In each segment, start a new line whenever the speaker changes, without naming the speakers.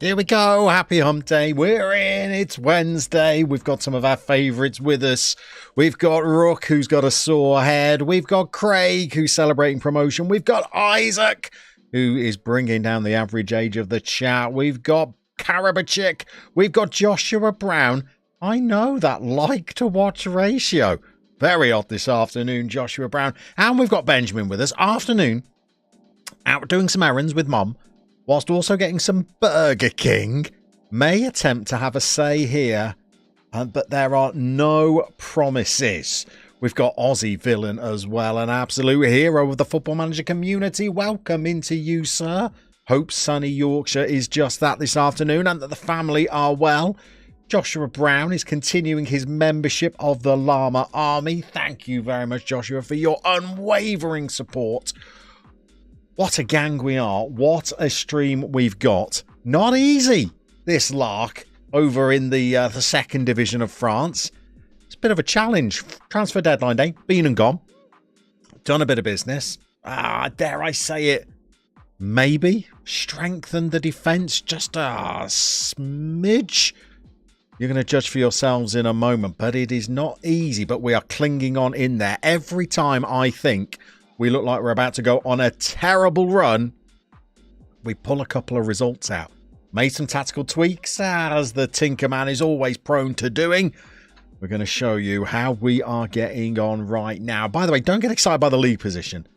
Here we go. Happy hump day. We're in. It's Wednesday. We've got some of our favourites with us. We've got Rook, who's got a sore head. We've got Craig, who's celebrating promotion. We've got Isaac, who is bringing down the average age of the chat. We've got Karabachik. We've got Joshua Brown. I know that like to watch ratio. Very odd this afternoon, Joshua Brown. And we've got Benjamin with us. Afternoon. Out doing some errands with Mum, whilst also getting some Burger King. May attempt to have a say here, but there are no promises. We've got Aussie Villain as well, an absolute hero of the Football Manager community. Welcome into you, sir. Hope sunny Yorkshire is just that this afternoon and that the family are well. Joshua Brown is continuing his membership of the Llama Army. Thank you very much, Joshua, for your unwavering support. What a gang we are. What a stream we've got. Not easy, this lark over in the second division of France. It's a bit of a challenge. Transfer deadline day, been and gone. Done a bit of business. Dare I say it, maybe strengthen the defence just a smidge. You're going to judge for yourselves in a moment, but it is not easy. But we are clinging on in there. Every time I think we look like we're about to go on a terrible run, we pull a couple of results out. Made some tactical tweaks, as the Tinkerman is always prone to doing. We're going to show you how we are getting on right now. By the way, don't get excited by the league position.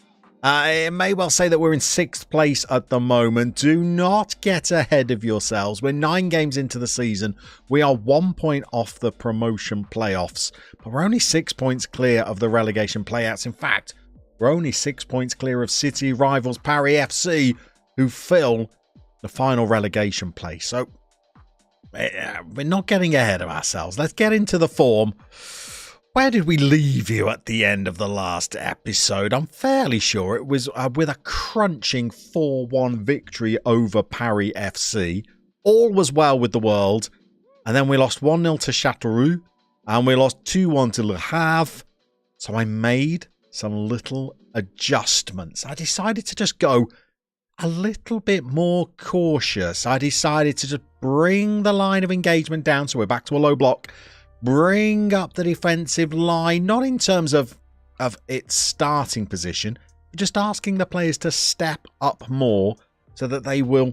It may well say that we're in 6th place at the moment. Do not get ahead of yourselves. We're 9 games into the season. We are 1 point off the promotion playoffs, but we're only 6 points clear of the relegation playouts. In fact, we're only 6 points clear of City rivals Paris FC, who fill the final relegation place. So we're not getting ahead of ourselves. Let's get into the form. Where did we leave you at the end of the last episode? I'm fairly sure it was with a crunching 4-1 victory over Paris FC. All was well with the world. And then we lost 1-0 to Châteauroux. And we lost 2-1 to Le Havre. So I made some little adjustments. I decided to just go a little bit more cautious. I decided to just bring the line of engagement down, so we're back to a low block. Bring up the defensive line, not in terms of its starting position, but just asking the players to step up more so that they will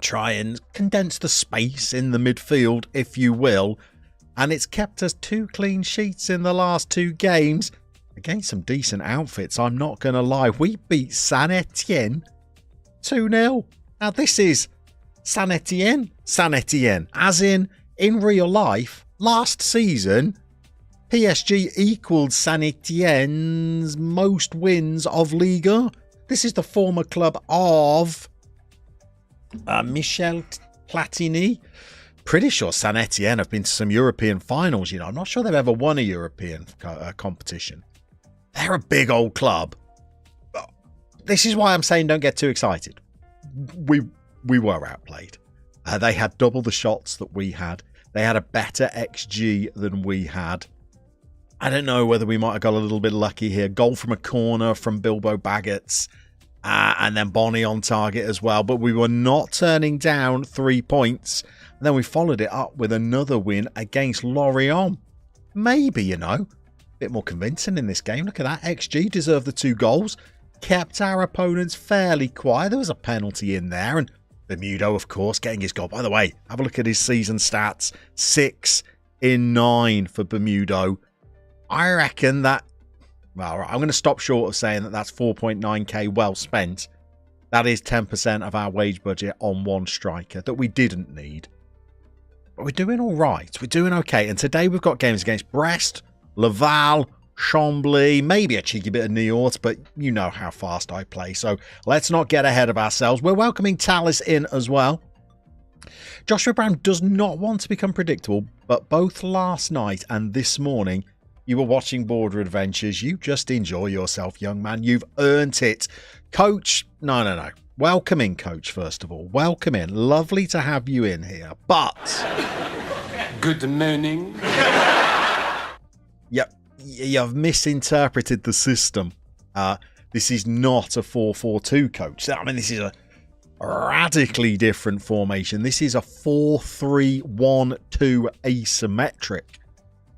try and condense the space in the midfield, if you will. And it's kept us 2 clean sheets in the last 2 games. Against some decent outfits, I'm not going to lie. We beat Saint-Etienne 2-0. Now, this is Saint-Etienne. Saint-Etienne. As in real life, last season, PSG equalled Saint-Etienne's most wins of Ligue. This is the former club of Michel Platini. Pretty sure Saint-Etienne have been to some European finals, you know. I'm not sure they've ever won a European competition. They're a big old club. This is why I'm saying don't get too excited. We were outplayed. They had double the shots that we had. They had a better XG than we had. I don't know whether we might have got a little bit lucky here. Goal from a corner from Bilbo Baggett. And then Bonnie on target as well. But we were not turning down 3 points. And then we followed it up with another win against Lorient. Maybe, you know, a bit more convincing in this game. Look at that. XG deserved the 2 goals. Kept our opponents fairly quiet. There was a penalty in there. And Bermudo, of course, getting his goal. By the way, have a look at his season stats. 6 in 9 for Bermudo. I reckon that... Well, I'm going to stop short of saying that that's 4.9k well spent. That is 10% of our wage budget on one striker that we didn't need. But we're doing all right. We're doing okay. And today we've got games against Brest, Laval, Chamblee, maybe a cheeky bit of Niort, but you know how fast I play. So let's not get ahead of ourselves. We're welcoming Tallis in as well. Joshua Brown does not want to become predictable, but both last night and this morning, you were watching Border Adventures. You just enjoy yourself, young man. You've earned it. Coach, no. Welcome in, Coach, first of all. Welcome in. Lovely to have you in here. But...
Good morning.
Yep, you've misinterpreted the system. This is not a 4-4-2, Coach. I mean, this is radically different formation. This is a 4-3-1-2 asymmetric.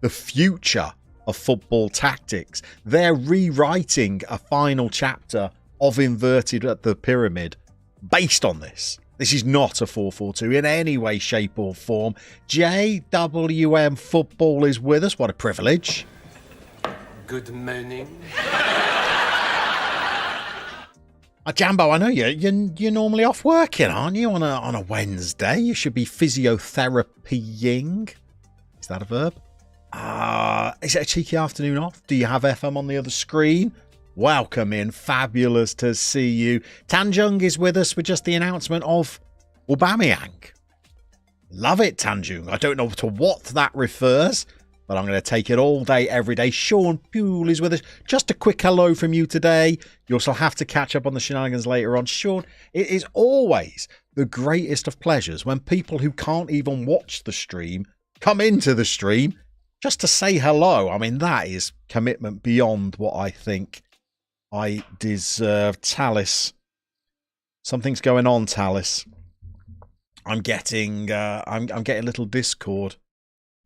The future of football tactics. They're rewriting a final chapter of inverted at the pyramid based on this. This is not a 4-4-2 in any way, shape or form. JWM Football is with us. What a privilege.
Good morning.
Jambo, I know you're normally off working, aren't you, on a Wednesday? You should be physiotherapying. Is that a verb? Is it a cheeky afternoon off? Do you have FM on the other screen? Welcome in. Fabulous to see you. Tanjung is with us with just the announcement of Aubameyang. Love it, Tanjung. I don't know to what that refers, but I'm going to take it all day, every day. Sean Poole is with us. Just a quick hello from you today. You also have to catch up on the shenanigans later on. Sean, it is always the greatest of pleasures when people who can't even watch the stream come into the stream just to say hello. I mean, that is commitment beyond what I think I deserve. Talis, something's going on, Talis. I'm getting little Discord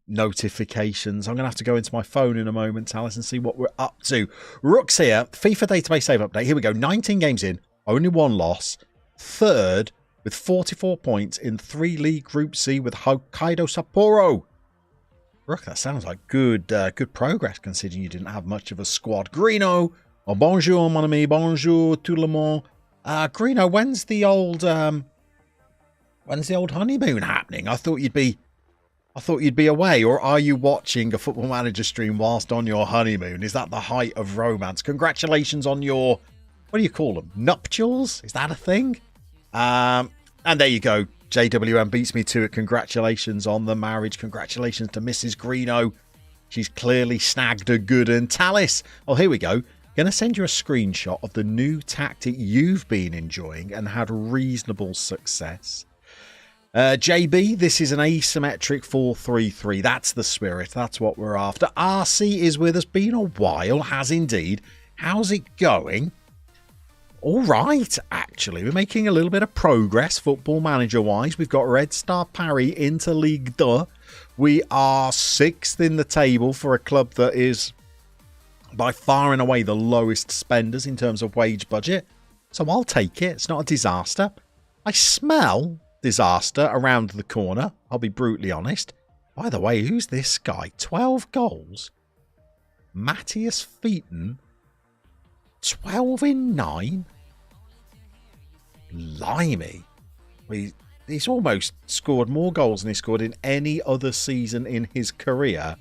notifications. I'm going to have to go into my phone in a moment, Talis, and see what we're up to. Rook's here. FIFA database save update. Here we go. 19 games in, only one loss. Third with 44 points in 3 League Group C with Hokkaido Sapporo. Rook, that sounds like good progress considering you didn't have much of a squad. Greeno. Oh, bonjour, mon ami. Bonjour, tout le monde. Greeno, when's the old honeymoon happening? I thought you'd be away, or are you watching a Football Manager stream whilst on your honeymoon? Is that the height of romance? Congratulations on your, what do you call them? Nuptials? Is that a thing? And there you go. JWM beats me to it. Congratulations on the marriage. Congratulations to Mrs. Greeno. She's clearly snagged a good un. Talis. Oh, here we go. Going to send you a screenshot of the new tactic you've been enjoying and had reasonable success. JB, this is an asymmetric 4-3-3. That's the spirit. That's what we're after. RC is with us. Been a while, has indeed. How's it going? All right, actually. We're making a little bit of progress, Football Manager-wise. We've got Red Star Paris into Ligue 2. We are 6th in the table for a club that is by far and away the lowest spenders in terms of wage budget. So I'll take it. It's not a disaster. I smell disaster around the corner. I'll be brutally honest. By the way, who's this guy? 12 goals. Matthias Featon. 12 in 9. Blimey. He's almost scored more goals than he scored in any other season in his career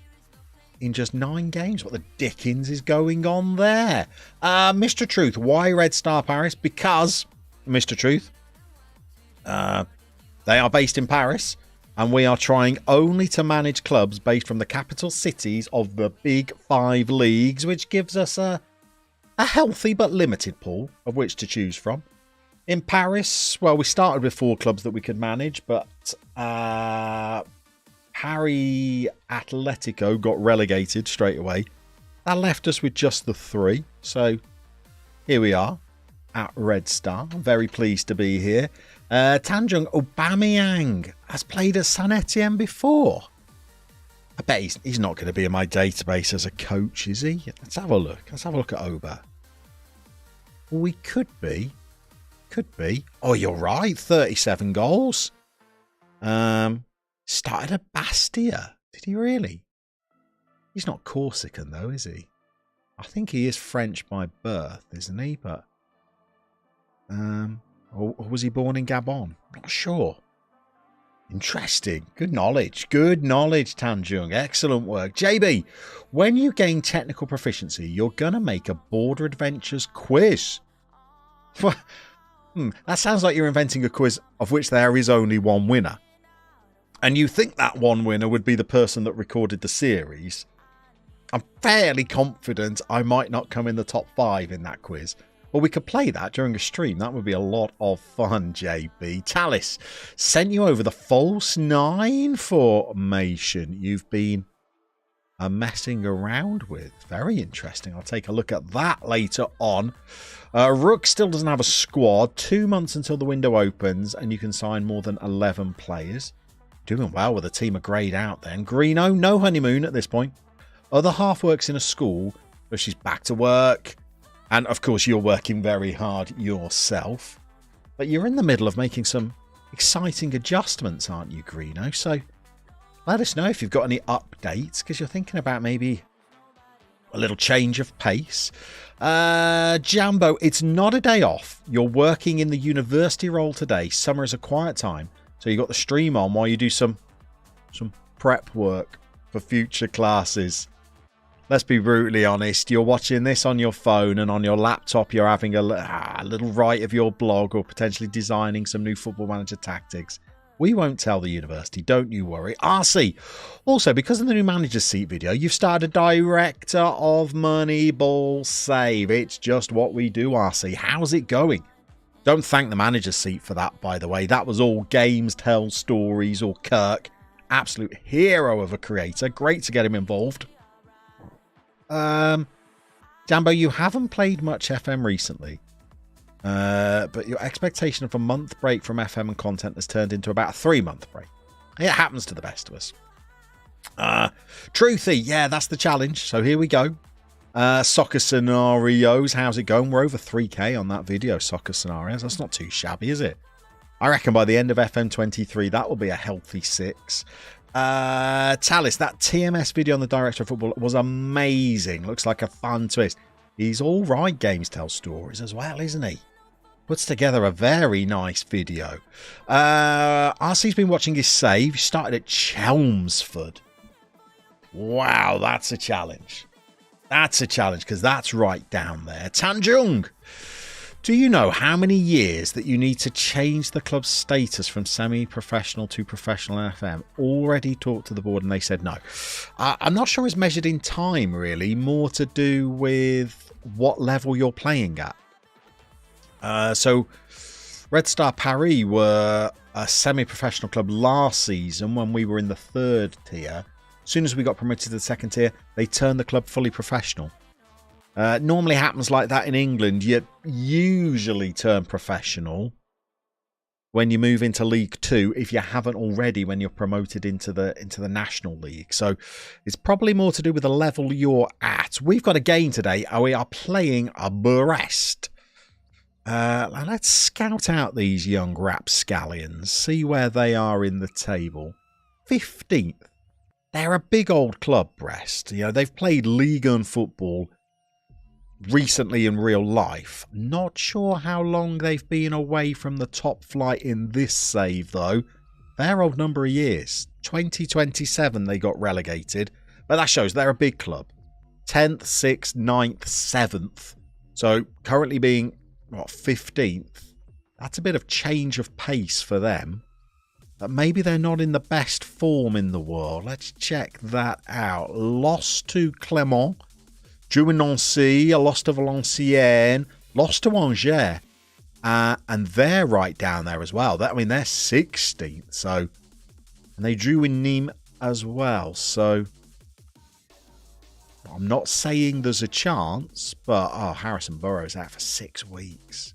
in just 9 games. What the dickens is going on there? Mr. Truth, why Red Star Paris? Because, Mr. Truth, they are based in Paris, and we are trying only to manage clubs based from the capital cities of the big 5 leagues, which gives us a healthy but limited pool of which to choose from. In Paris, well, we started with 4 clubs that we could manage, but Paris Atletico got relegated straight away. That left us with just the 3. So here we are at Red Star. I'm very pleased to be here. Tanjung Aubameyang has played at Saint Etienne before. I bet he's not going to be in my database as a coach, is he? Let's have a look. Let's have a look at Oba. Well, we could be. Could be. Oh, you're right. 37 goals. Started at Bastia. Did he really? He's not Corsican, though, is he? I think he is French by birth, isn't he? But or was he born in Gabon? Not sure. Interesting. Good knowledge. Good knowledge, Tanjung. Excellent work. JB, when you gain technical proficiency, you're going to make a Border Adventures quiz. That sounds like you're inventing a quiz of which there is only one winner. And you think that one winner would be the person that recorded the series. I'm fairly confident I might not come in the top 5 in that quiz. Well, we could play that during a stream. That would be a lot of fun, JB. Talis, sent you over the false 9 formation. You've been are messing around with. Very interesting. I'll take a look at that later on. Rook still doesn't have a squad. 2 months until the window opens, and you can sign more than 11 players. Doing well with a team of greyed out then. Greeno, no honeymoon at this point. Other half works in a school, but she's back to work. And of course, you're working very hard yourself. But you're in the middle of making some exciting adjustments, aren't you, Greeno? So let us know if you've got any updates, because you're thinking about maybe a little change of pace. Jambo, it's not a day off. You're working in the university role today. Summer is a quiet time. So you got the stream on while you do some prep work for future classes. Let's be brutally honest. You're watching this on your phone, and on your laptop you're having a little write of your blog, or potentially designing some new Football Manager tactics. We won't tell the university, don't you worry. RC, also, because of the new manager's seat video, you've started a director of Moneyball save. It's just what we do, RC. How's it going? Don't thank the manager's seat for that, by the way. That was all Games Tell Stories, or Kirk. Absolute hero of a creator. Great to get him involved. Jambo, you haven't played much FM recently. But your expectation of a month break from FM and content has turned into about a 3-month break. It happens to the best of us. Truthy, yeah, that's the challenge. So here we go. Soccer scenarios, how's it going? We're over 3k on that video, soccer scenarios. That's not too shabby, is it? I reckon by the end of FM23, that will be a healthy 6. Talis, that TMS video on the director of football was amazing. Looks like a fun twist. He's all right, Games Tell Stories as well, isn't he? Puts together a very nice video. RC's been watching his save. He started at Chelmsford. Wow, that's a challenge. That's a challenge, because that's right down there. Tanjung, do you know how many years that you need to change the club's status from semi-professional to professional FM? Already talked to the board and they said no. I'm not sure it's measured in time, really. More to do with what level you're playing at. So Red Star Paris were a semi-professional club last season when we were in the 3rd tier. As soon as we got promoted to the 2nd tier, they turned the club fully professional. Normally happens like that in England. You usually turn professional when you move into League 2, if you haven't already, when you're promoted into the National League. So it's probably more to do with the level you're at. We've got a game today. We are playing Brest. Let's scout out these young rapscallions, see where they are in the table. 15th. They're a big old club, Brest. You know, they've played Ligue 1 football recently in real life. Not sure how long they've been away from the top flight in this save, though. Fair old number of years. 2027 they got relegated. But that shows they're a big club. 10th, 6th, 9th, 7th. So currently being, 15th. That's a bit of change of pace for them. But maybe they're not in the best form in the world. Let's check that out. Lost to Clermont. Drew in Nancy. Lost to Valenciennes. Lost to Angers. And they're right down there as well. They're 16th. So, and they drew in Nîmes as well. So I'm not saying there's a chance, but Harrison Burroughs out for 6 weeks.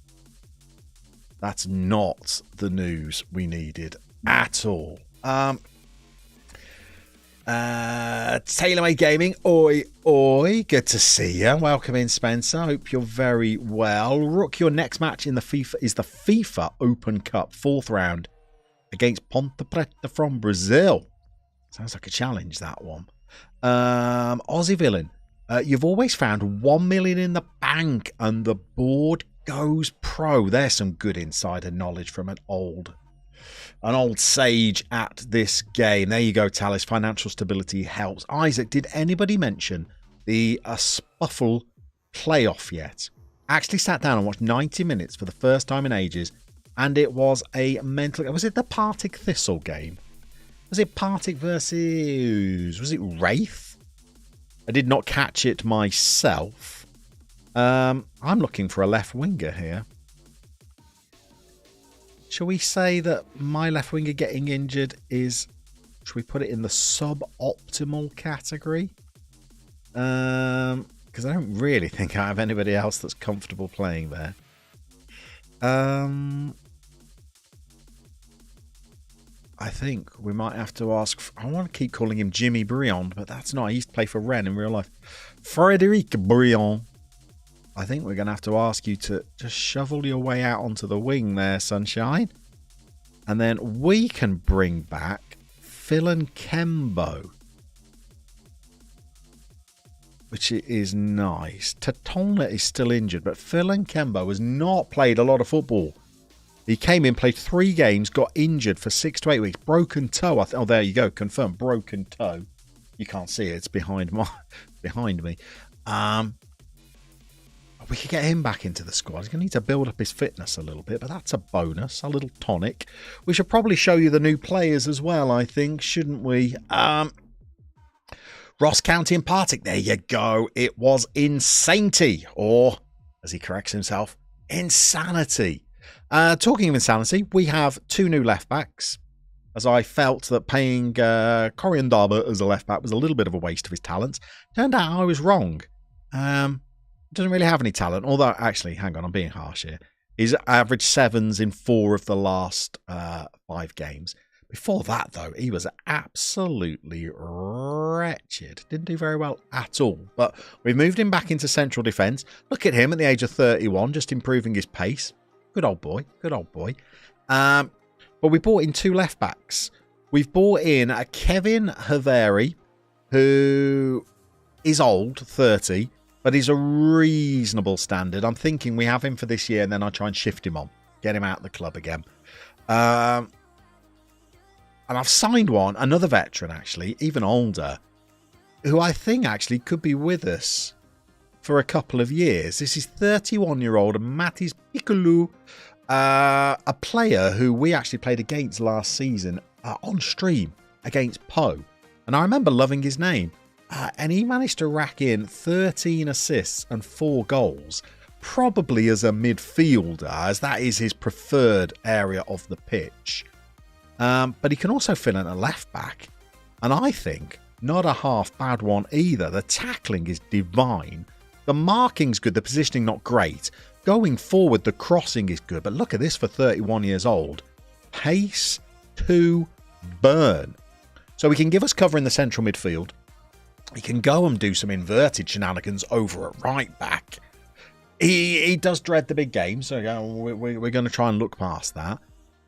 That's not the news we needed at all. TaylorMade Gaming, oi, good to see you. Welcome in, Spencer. Hope you're very well. Rook, your next match in the FIFA is the FIFA Open Cup 4th round against Ponte Preta from Brazil. Sounds like a challenge, that one. Aussie Villain, you've always found 1 million in the bank and the board goes pro. There's some good insider knowledge from an old sage at this game. There you go, Talis. Financial stability helps. Isaac, did anybody mention the Spuffle playoff yet? Actually sat down and watched 90 minutes for the first time in ages, and it was a mental... Was it the Partick Thistle game? Was it Partick versus... Was it Wraith? I did not catch it myself. I'm looking for a left winger here. Shall we say that my left winger getting injured is... Should we put it in the suboptimal category? Because I don't really think I have anybody else that's comfortable playing there. I think we might have to ask... I want to keep calling him Jimmy Briand, but that's not. He used to play for Rennes in real life. Frédéric Briand. I think we're going to have to ask you to just shovel your way out onto the wing there, Sunshine. And then we can bring back Phil and Kembo, which is nice. Tatona is still injured, but Phil and Kembo has not played a lot of football. He came in, played 3 games, got injured for 6 to 8 weeks. Broken toe. Oh, there you go. Confirmed. Broken toe. You can't see it. It's behind me. We could get him back into the squad. He's going to need to build up his fitness a little bit, but that's a bonus, a little tonic. We should probably show you the new players as well, I think, shouldn't we? Ross County and Partick. There you go. It was Insanity, or, as he corrects himself, Insanity. Talking of Insanity, we have 2 new left-backs, as I felt that paying Corian Darber as a left-back was a little bit of a waste of his talents. Turned out I was wrong. Doesn't really have any talent, although, actually, hang on, I'm being harsh here. He's averaged 7s in 4 of the last 5 games. Before that, though, he was absolutely wretched. Didn't do very well at all. But we've moved him back into central defence. Look at him at the age of 31, just improving his pace. Good old boy. Good old boy. But we brought in 2 left-backs. We've brought in a Kevin Haveri, who is old, 30, but he's a reasonable standard. I'm thinking we have him for this year and then I try and shift him on. Get him out of the club again. And I've signed another veteran actually, even older, who I think actually could be with us for a couple of years. This is 31-year-old Matis Piccolo, a player who we actually played against last season on stream against Poe. And I remember loving his name. And he managed to rack in 13 assists and 4 goals, probably as a midfielder, as that is his preferred area of the pitch. But he can also fill in a left back. And I think not a half bad one either. The tackling is divine. The marking's good. The positioning not great. Going forward, the crossing is good. But look at this for 31 years old. Pace to burn. So he can give us cover in the central midfield. He can go and do some inverted shenanigans over at right back. He does dread the big games, so we're going to try and look past that.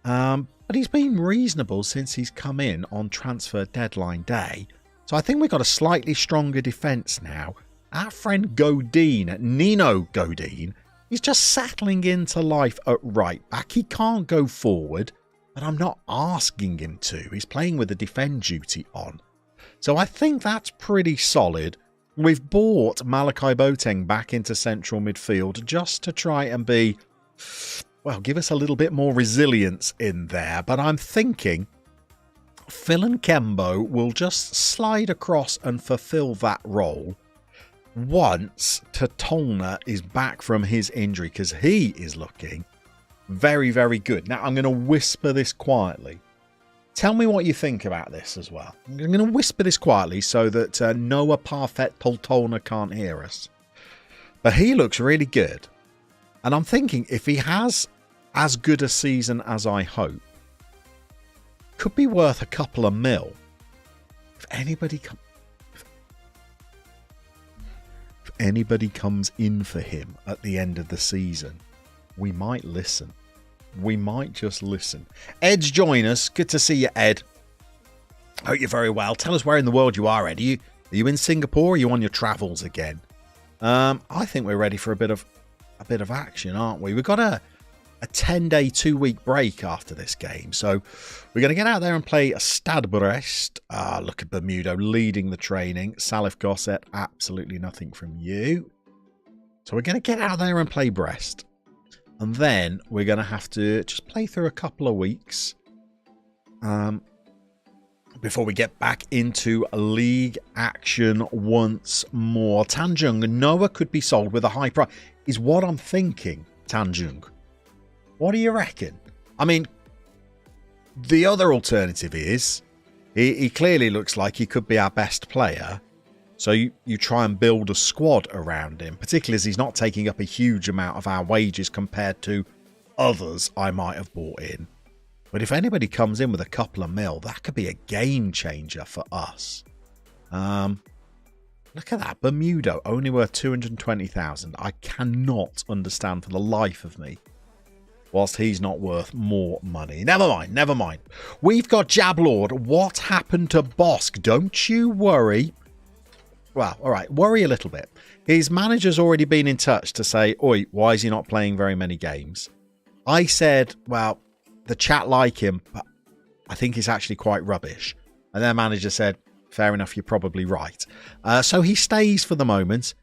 But he's been reasonable since he's come in on transfer deadline day. So I think we've got a slightly stronger defence now. Our friend Godin, Nino Godin, he's just settling into life at right back. He can't go forward, but I'm not asking him to. He's playing with the defend duty on. So I think that's pretty solid. We've brought Malachi Boateng back into central midfield just to try and be, well, give us a little bit more resilience in there. But I'm thinking Phil and Kembo will just slide across and fulfill that role once Tatona is back from his injury, because he is looking very, very good. Now, I'm going to whisper this quietly. Tell me what you think about this as well. I'm going to whisper this quietly so that Noah Parfait Toltona can't hear us. But he looks really good. And I'm thinking if he has as good a season as I hope, could be worth a couple of mil. If anybody comes in for him at the end of the season, we might listen. We might just listen. Ed's join us. Good to see you, Ed. Hope you're very well. Tell us where in the world you are, Ed. Are you in Singapore or are you on your travels again? I think we're ready for a bit of action, aren't we? We've got a 10-day, 2-week break after this game. So we're going to get out there and play Stade Brest. Look at Bermudo leading the training. Salif Gosset, absolutely nothing from you. So we're going to get out there and play Brest. And then we're going to have to just play through a couple of weeks before we get back into league action once more. Tanjung, Noah could be sold with a high price, is what I'm thinking, Tanjung. What do you reckon? I mean, the other alternative is he clearly looks like he could be our best player. So you try and build a squad around him, particularly as he's not taking up a huge amount of our wages compared to others I might have bought in. But if anybody comes in with a couple of mil, that could be a game changer for us. Look at that. Bermudo, only worth 220,000. I cannot understand for the life of me whilst he's not worth more money. Never mind. We've got Jablord. What happened to Bosk? Don't you worry. Well, all right, worry a little bit. His manager's already been in touch to say, oi, why is he not playing very many games? I said, well, the chat like him, but I think he's actually quite rubbish. And their manager said, fair enough, you're probably right. So he stays for the moment.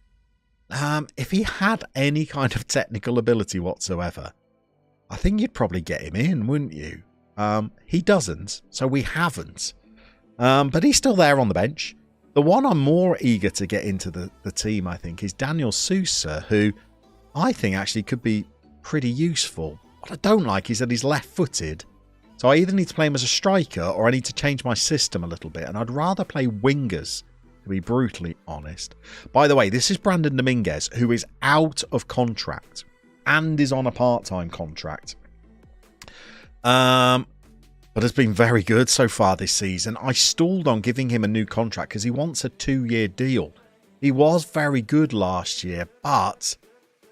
If he had any kind of technical ability whatsoever, I think you'd probably get him in, wouldn't you? He doesn't, so we haven't. But he's still there on the bench. The one I'm more eager to get into the team, I think, is Daniel Sousa, who I think actually could be pretty useful. What I don't like is that he's left-footed. So I either need to play him as a striker or I need to change my system a little bit. And I'd rather play wingers, to be brutally honest. By the way, this is Brandon Dominguez, who is out of contract and is on a part-time contract. But has been very good so far this season. I stalled on giving him a new contract because he wants a 2-year deal. He was very good last year, but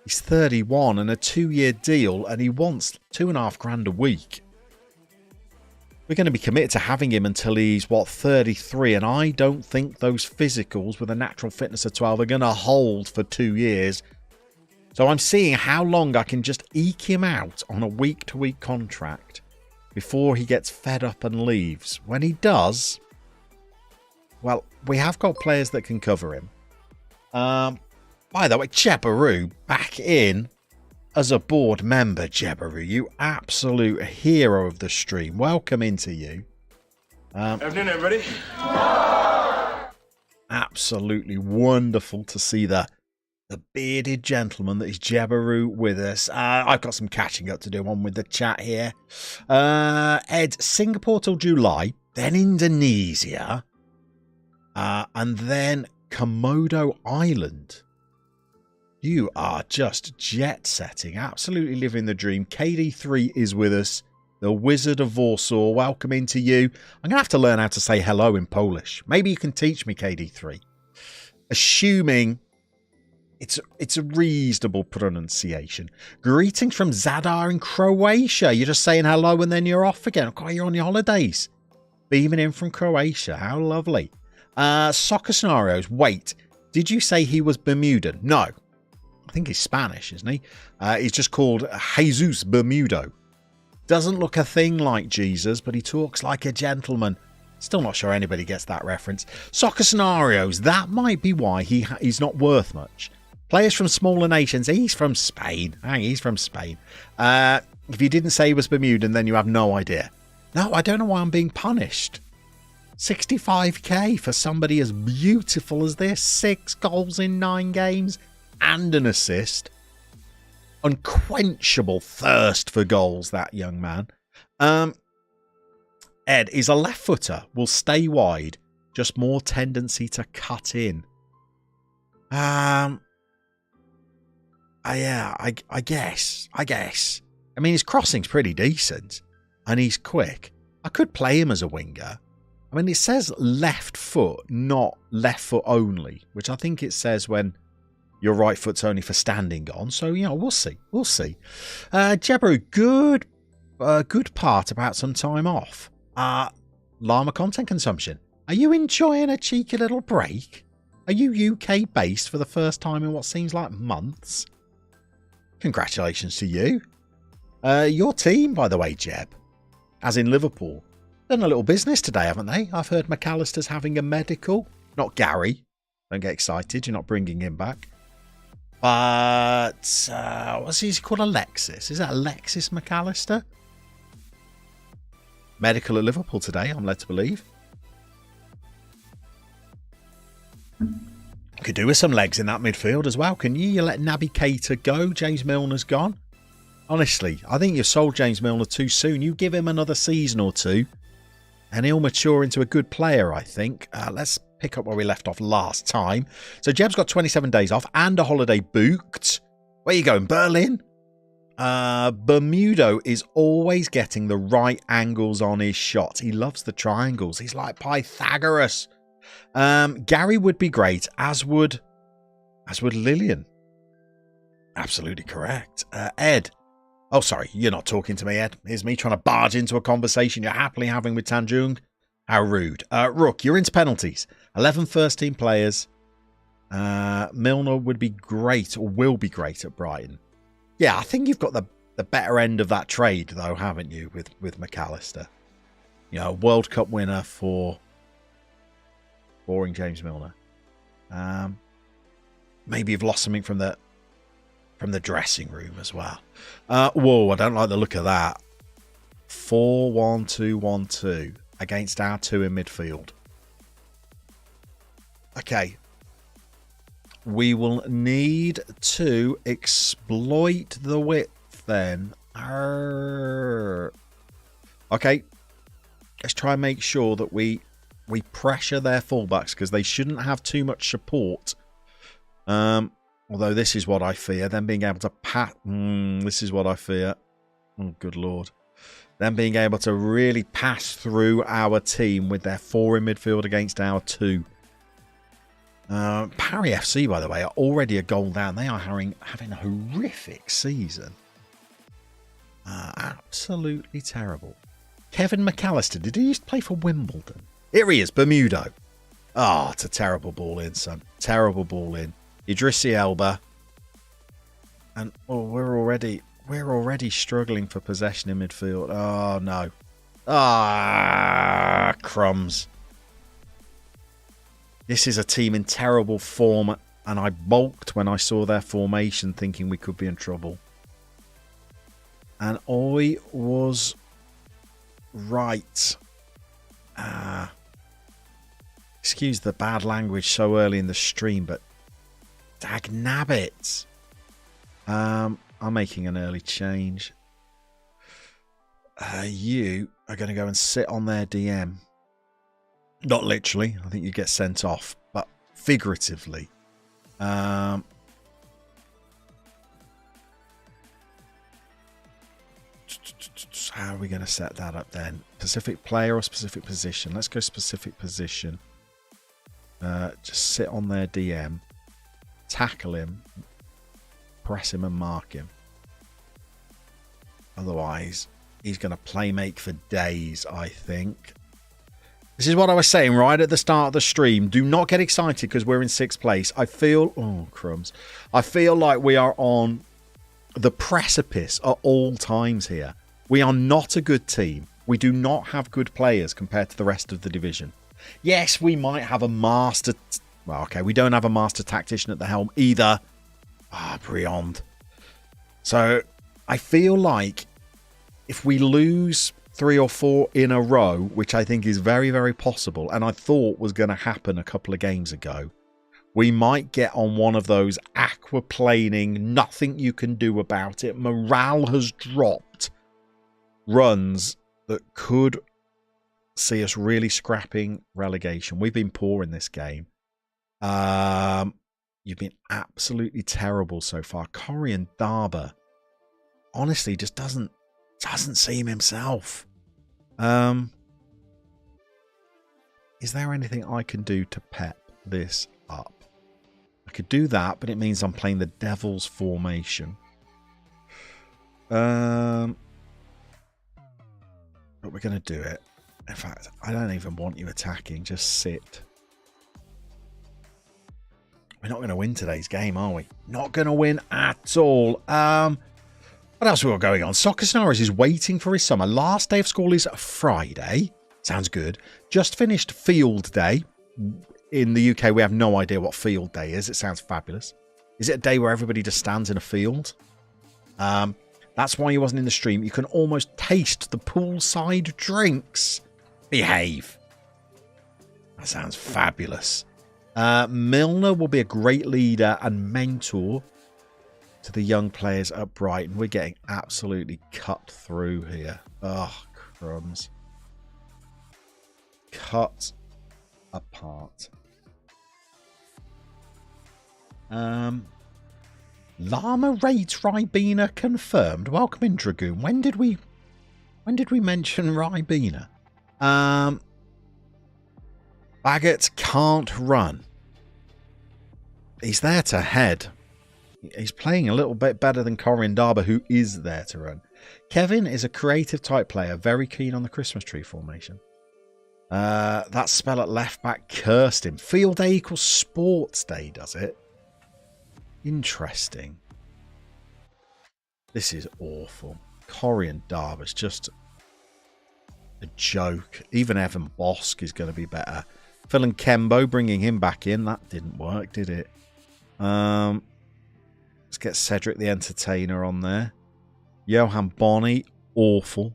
he's 31 and a 2-year deal, and he wants $2,500 a week. We're going to be committed to having him until he's, 33, and I don't think those physicals with a natural fitness of 12 are going to hold for 2 years. So I'm seeing how long I can just eke him out on a week-to-week contract before he gets fed up and leaves. When he does, well, we have got players that can cover him. By the way, Jebaru back in as a board member. Jebaru, you absolute hero of the stream. Welcome into you.
Afternoon, everybody.
Absolutely wonderful to see the bearded gentleman that is Jebaru with us. I've got some catching up to do on with the chat here. Ed, Singapore till July, then Indonesia, and then Komodo Island. You are just jet setting, absolutely living the dream. KD3 is with us, the Wizard of Warsaw. Welcome into you. I'm going to have to learn how to say hello in Polish. Maybe you can teach me, KD3. Assuming it's a reasonable pronunciation. Greetings from Zadar in Croatia. You're just saying hello and then you're off again. Okay, you're on your holidays. Beaming in from Croatia. How lovely. Soccer scenarios. Wait, did you say he was Bermudan? No. I think he's Spanish, isn't he? He's just called Jesus Bermudo. Doesn't look a thing like Jesus, but he talks like a gentleman. Still not sure anybody gets that reference. Soccer scenarios. That might be why he's not worth much. Players from smaller nations. He's from Spain. He's from Spain. If you didn't say he was Bermudan, then you have no idea. No, I don't know why I'm being punished. 65k for somebody as beautiful as this. 6 goals in 9 games and an assist. Unquenchable thirst for goals, that young man. Ed is a left footer. Will stay wide. Just more tendency to cut in. Yeah, I guess. I mean, his crossing's pretty decent. And he's quick. I could play him as a winger. I mean, it says left foot, not left foot only. Which I think it says when your right foot's only for standing on. So, you know, we'll see. Jebaru, good part about some time off. Llama content consumption. Are you enjoying a cheeky little break? Are you UK based for the first time in what seems like months? Congratulations to you. Your team, by the way, Jeb, as in Liverpool, done a little business today, haven't they? I've heard McAllister's having a medical. Not Gary. Don't get excited. You're not bringing him back. But what's he called? Alexis. Is that Alexis McAllister? Medical at Liverpool today, I'm led to believe. Could do with some legs in that midfield as well, can you? You let Naby Keita go. James Milner's gone. Honestly, I think you've sold James Milner too soon. You give him another season or two and he'll mature into a good player, I think. Let's pick up where we left off last time. So Jeb's got 27 days off and a holiday booked. Where you going, Berlin? Bermudo is always getting the right angles on his shots. He loves the triangles. He's like Pythagoras. Gary would be great, as would Lillian. Absolutely correct. Ed. Oh, sorry, you're not talking to me, Ed. Here's me trying to barge into a conversation you're happily having with Tanjung. How rude. Rook, you're into penalties. 11 first-team players. Milner would be great, or will be great at Brighton. Yeah, I think you've got the better end of that trade, though, haven't you, with McAllister? You know, World Cup winner for boring James Milner. Maybe you've lost something from the dressing room as well. Whoa, I don't like the look of that. 4-1-2-1-2 against our 2 in midfield. Okay. We will need to exploit the width then. Okay. Let's try and make sure that we pressure their fullbacks because they shouldn't have too much support. Although this is what I fear. Them being able to pat. This is what I fear. Oh, good Lord. Them being able to really pass through our team with their 4 in midfield against our 2. Parry FC, by the way, are already a goal down. They are having a horrific season. Absolutely terrible. Kevin McAllister, did he used to play for Wimbledon? Here he is, Bermudo. Oh, it's a terrible ball in, son. Terrible ball in. Idrissi Elba. And we're already struggling for possession in midfield. Oh no. Crumbs. This is a team in terrible form, and I balked when I saw their formation thinking we could be in trouble. And I was right. Excuse the bad language so early in the stream, but dagnabbit. I'm making an early change. You are going to go and sit on their DM. Not literally. I think you get sent off, but figuratively. How are we going to set that up then? Specific player or specific position? Let's go specific position. Just sit on their DM. Tackle him. Press him and mark him. Otherwise, he's going to play make for days, I think. This is what I was saying right at the start of the stream. Do not get excited because we're in 6th place. I feel... Oh, crumbs. I feel like we are on the precipice at all times here. We are not a good team. We do not have good players compared to the rest of the division. Yes, we might have a master... Well, okay, we don't have a master tactician at the helm either. Briand. So, I feel like if we lose 3 or 4 in a row, which I think is very, very possible, and I thought was going to happen a couple of games ago, we might get on one of those aquaplaning, nothing you can do about it, morale has dropped runs that could see us really scrapping relegation. We've been poor in this game. You've been absolutely terrible so far. Corian Darber honestly just doesn't seem himself. Is there anything I can do to pep this up? I could do that, but it means I'm playing the Devil's formation. But we're going to do it. In fact, I don't even want you attacking. Just sit. We're not going to win today's game, are we? Not going to win at all. What else we got going on? Soccer Scenarios is waiting for his summer. Last day of school is Friday. Sounds good. Just finished field day. In the UK, we have no idea what field day is. It sounds fabulous. Is it a day where everybody just stands in a field? That's why he wasn't in the stream. You can almost taste the poolside drinks. Behave. That sounds fabulous. Milner will be a great leader and mentor to the young players at Brighton. We're getting absolutely cut through here. Oh, crumbs. Cut apart. Llama rates Ribena confirmed. Welcome in, Dragoon. When did we mention Ribena? Baggett can't run. He's there to head. He's playing a little bit better than Corian Darber, who is there to run. Kevin is a creative type player, very keen on the Christmas tree formation. That spell at left back cursed him. Field day equals sports day, does it? Interesting. This is awful. Corian Darber's just a joke. Even Evan Bosk is going to be better. Phil and Kembo, bringing him back in. That didn't work, did it? Let's get Cedric the Entertainer on there. Johan Bonney, awful.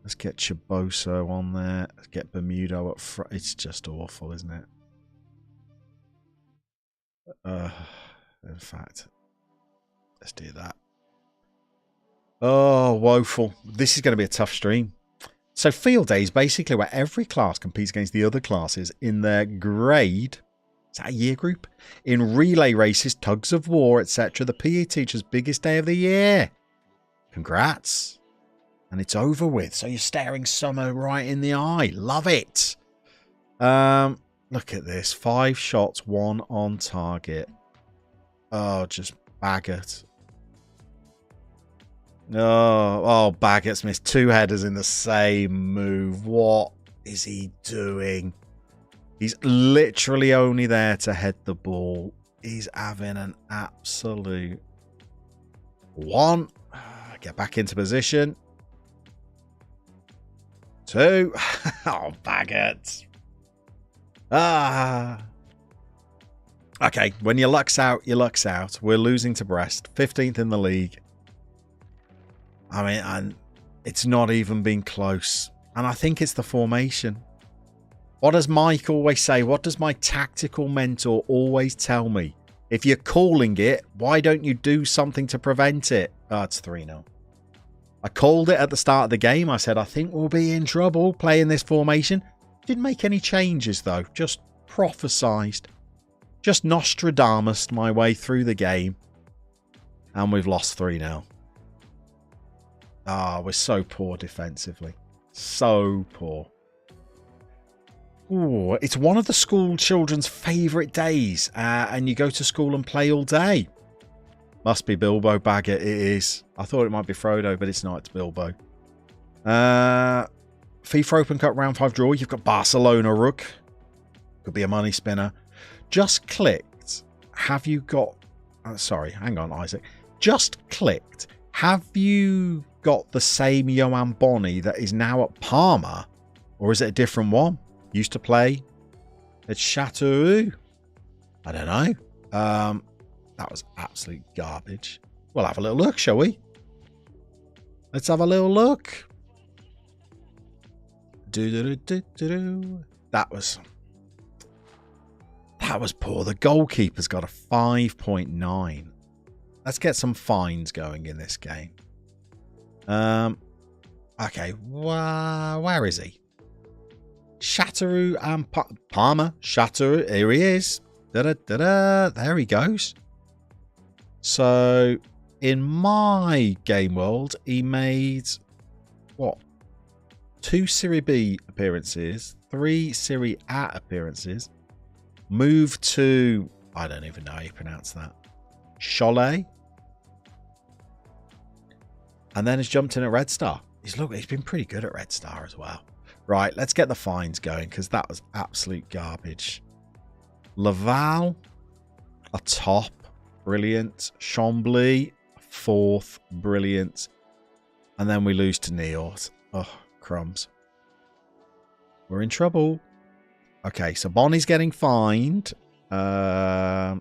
Let's get Chiboso on there. Let's get Bermudo up front. It's just awful, isn't it? In fact, let's do that. Oh, woeful. This is going to be a tough stream. So field day is basically where every class competes against the other classes in their grade. Is that a year group? In relay races, tugs of war, etc. The PE teacher's biggest day of the year. Congrats. And it's over with. So you're staring summer right in the eye. Love it. Look at this. 5 shots, 1 on target. Oh, just Baggett. Oh, Baggett's missed 2 headers in the same move. What is he doing? He's literally only there to head the ball. He's having an absolute one. Get back into position. 2. Oh, Baggett. Okay, when your luck's out, your luck's out. We're losing to Brest. 15th in the league. I mean, and it's not even been close. And I think it's the formation. What does Mike always say? What does my tactical mentor always tell me? If you're calling it, why don't you do something to prevent it? Oh, it's 3-0. I called it at the start of the game. I said, I think we'll be in trouble playing this formation. Didn't make any changes, though. Just prophesized. Just Nostradamus my way through the game. And we've lost 3-0. Ah, we're so poor defensively. So poor. Ooh, it's one of the school children's favourite days. And you go to school and play all day. Must be Bilbo Baggett. It is. I thought it might be Frodo, but it's not. It's Bilbo. FIFA Open Cup Round 5 draw. You've got Barcelona Rook. Could be a money spinner. Just clicked. Have you got... sorry, hang on, Isaac. Just clicked. Have you got the same Johan Bonney that is now at Parma? Or is it a different one? Used to play at Chateau. I don't know. That was absolute garbage. We'll have a little look, shall we? Let's have a little look. That was poor. The goalkeeper's got a 5.9. Let's get some fines going in this game. Okay, where is he? Chateau and Parma. Chateau, here he is. There he goes. So, in my game world, he made, what? 2 Serie B appearances, 3 Serie A appearances, moved to, I don't even know how you pronounce that, Cholet, and then has jumped in at Red Star. He's been pretty good at Red Star as well. Right, let's get the fines going, because that was absolute garbage. Laval, a top, brilliant. Chamblee, 4th, brilliant. And then we lose to Niort. Oh, crumbs. We're in trouble. Okay, so Bonnie's getting fined. There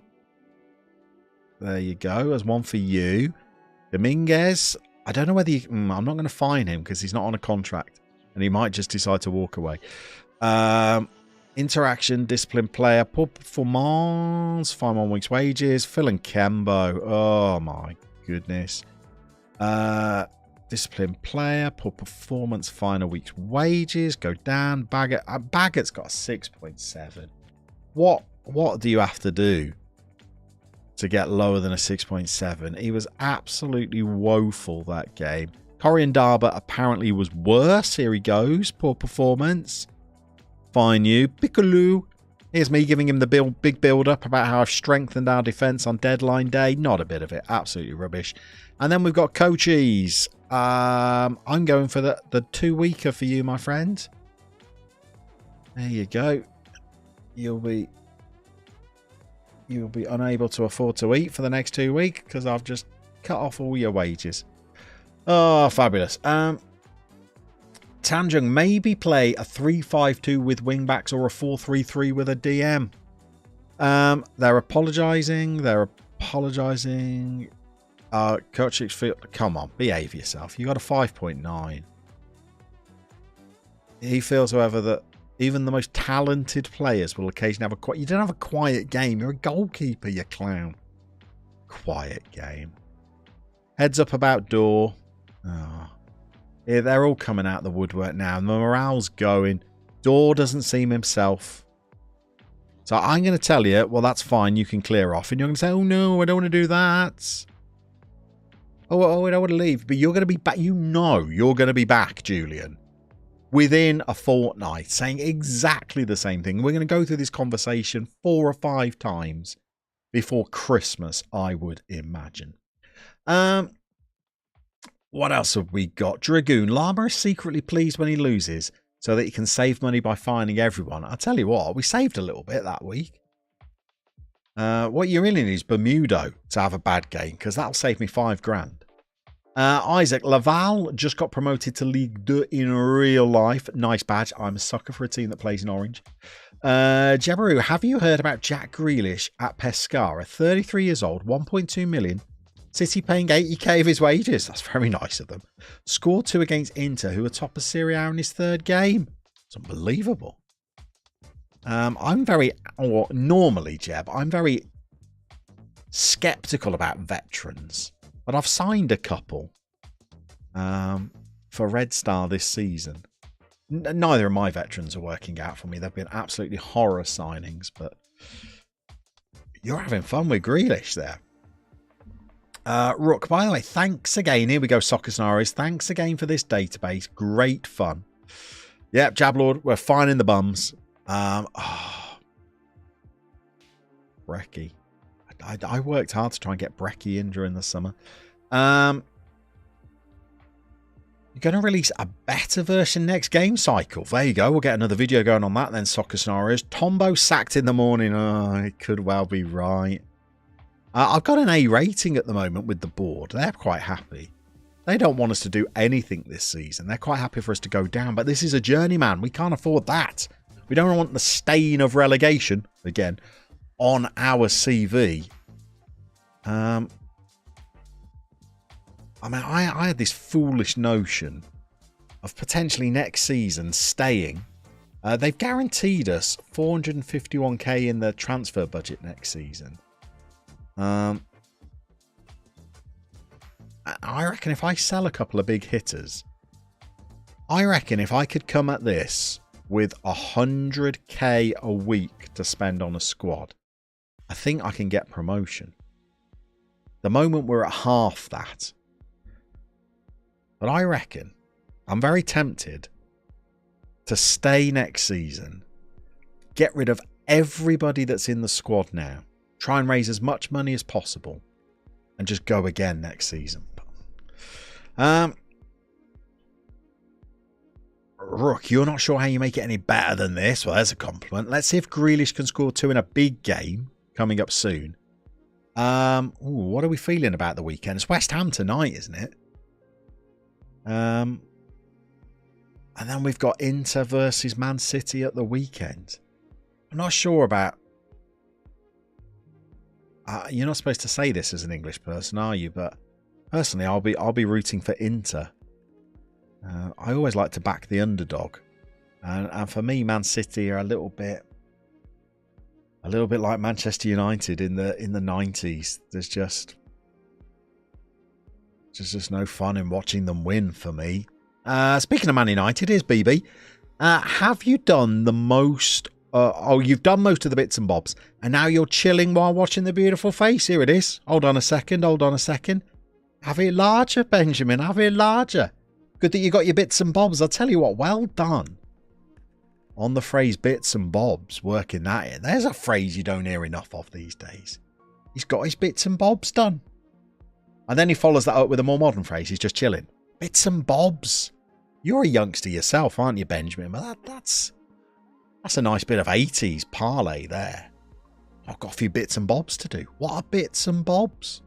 you go. There's one for you. Dominguez, I don't know whether you... I'm not going to fine him because he's not on a contract. And he might just decide to walk away. Interaction, discipline player, poor performance, 5 1 weeks wages, Phil and Kembo. Oh my goodness. Discipline player, poor performance, final week's wages, go down. Baggett. Baggett's got a 6.7. What do you have to do to get lower than a 6.7. He was absolutely woeful that game. Coriandaba apparently was worse. Here he goes. Poor performance. Fine you. Piccolo. Here's me giving him the big build-up about how I've strengthened our defence on deadline day. Not a bit of it. Absolutely rubbish. And then we've got coaches. I'm going for the 2-weeker for you, my friend. There you go. You'll be unable to afford to eat for the next 2 weeks because I've just cut off all your wages. Oh, fabulous. Tanjung, maybe play a 3-5-2 with wingbacks or a 4-3-3 with a DM. They're apologising. Coach Field, come on, behave yourself. You got a 5.9. He feels, however, that even the most talented players will occasionally have you don't have a quiet game. You're a goalkeeper, you clown. Quiet game. Heads up about Door. Oh. Yeah, they're all coming out the woodwork now. The morale's going. Door doesn't seem himself. So I'm going to tell you, well, that's fine. You can clear off. And you're going to say, oh, no, I don't want to do that. Oh, I don't want to leave. But you're going to be back. You know you're going to be back, Julian. Within a fortnight, saying exactly the same thing. We're going to go through this conversation 4 or 5 times before Christmas, I would imagine. What else have we got? Dragoon. Llama is secretly pleased when he loses so that he can save money by fining everyone. I'll tell you what, we saved a little bit that week. What you really need is Bermudo to have a bad game because that'll save me $5,000. Isaac, Laval just got promoted to Ligue 2 in real life. Nice badge. I'm a sucker for a team that plays in orange. Jabaru, have you heard about Jack Grealish at Pescara? 33 years old, 1.2 million. City paying 80k of his wages. That's very nice of them. Scored 2 against Inter, who are top of Serie A in his 3rd game. It's unbelievable. Normally, Jeb, I'm very sceptical about veterans. But I've signed a couple for Red Star this season. Neither of my veterans are working out for me. They've been absolutely horror signings, but you're having fun with Grealish there. Rook, by the way, thanks again. Here we go, Soccer Scenarios. Thanks again for this database. Great fun. Yep, Jablord, we're fine in the bums. Brecky. I worked hard to try and get Brecky in during the summer. You're going to release a better version next game cycle. There you go. We'll get another video going on that then, Soccer Scenarios. Tombo sacked in the morning. Oh, it could well be right. I've got an A rating at the moment with the board. They're quite happy. They don't want us to do anything this season. They're quite happy for us to go down. But this is a journeyman. We can't afford that. We don't want the stain of relegation, again, on our CV. I had this foolish notion of potentially next season staying. They've guaranteed us 451k in the transfer budget next season. I reckon if I sell a couple of big hitters, I reckon if I could come at this with 100k a week to spend on a squad, I think I can get promotion. The moment we're at half that. But I reckon I'm very tempted to stay next season, get rid of everybody that's in the squad now, try and raise as much money as possible, and just go again next season. Rook, you're not sure how you make it any better than this? Well, there's a compliment. Let's see if Grealish can score 2 in a big game coming up soon. What are we feeling about the weekend? It's West Ham tonight, isn't it? And then we've got Inter versus Man City at the weekend. I'm not sure about... you're not supposed to say this as an English person, are you? But personally, I'll be rooting for Inter. I always like to back the underdog, and for me, Man City are a little bit like Manchester United in the 90s. There's just no fun in watching them win for me. Speaking of Man United, here's BB. Have you done the most Oh, you've done most of the bits and bobs, and now you're chilling while watching the beautiful face. Here it is. Hold on a second. Have it larger, Benjamin. Have it larger. Good that you got your bits and bobs. I'll tell you what, well done. On the phrase bits and bobs, working that in. There's a phrase you don't hear enough of these days. He's got his bits and bobs done. And then he follows that up with a more modern phrase. He's just chilling. Bits and bobs. You're a youngster yourself, aren't you, Benjamin? But that's a nice bit of 80s parlay there. I've got a few bits and bobs to do. What are bits and bobs?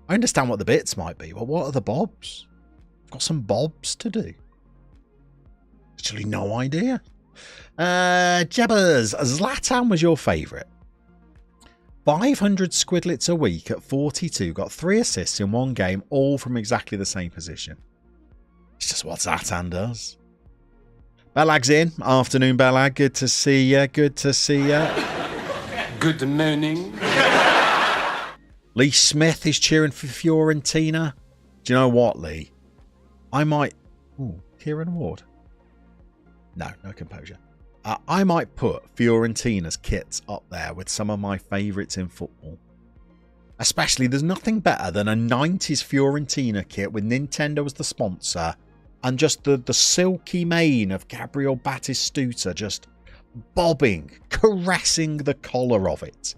I understand what the bits might be, but what are the bobs? I've got some bobs to do. Actually, no idea. Jabbers, Zlatan was your favourite. 500 squidlets a week at 42. Got 3 assists in one game, all from exactly the same position. It's just what Zlatan does. Bellag's in. Afternoon, Bellag. Good to see you. Good to see you.
Good morning.
Lee Smith is cheering for Fiorentina. Do you know what, Lee? I might... Ooh, Kieran Ward. No composure. I might put Fiorentina's kits up there with some of my favourites in football. Especially, there's nothing better than a 90s Fiorentina kit with Nintendo as the sponsor and just the silky mane of Gabriel Batistuta just bobbing, caressing the collar of it.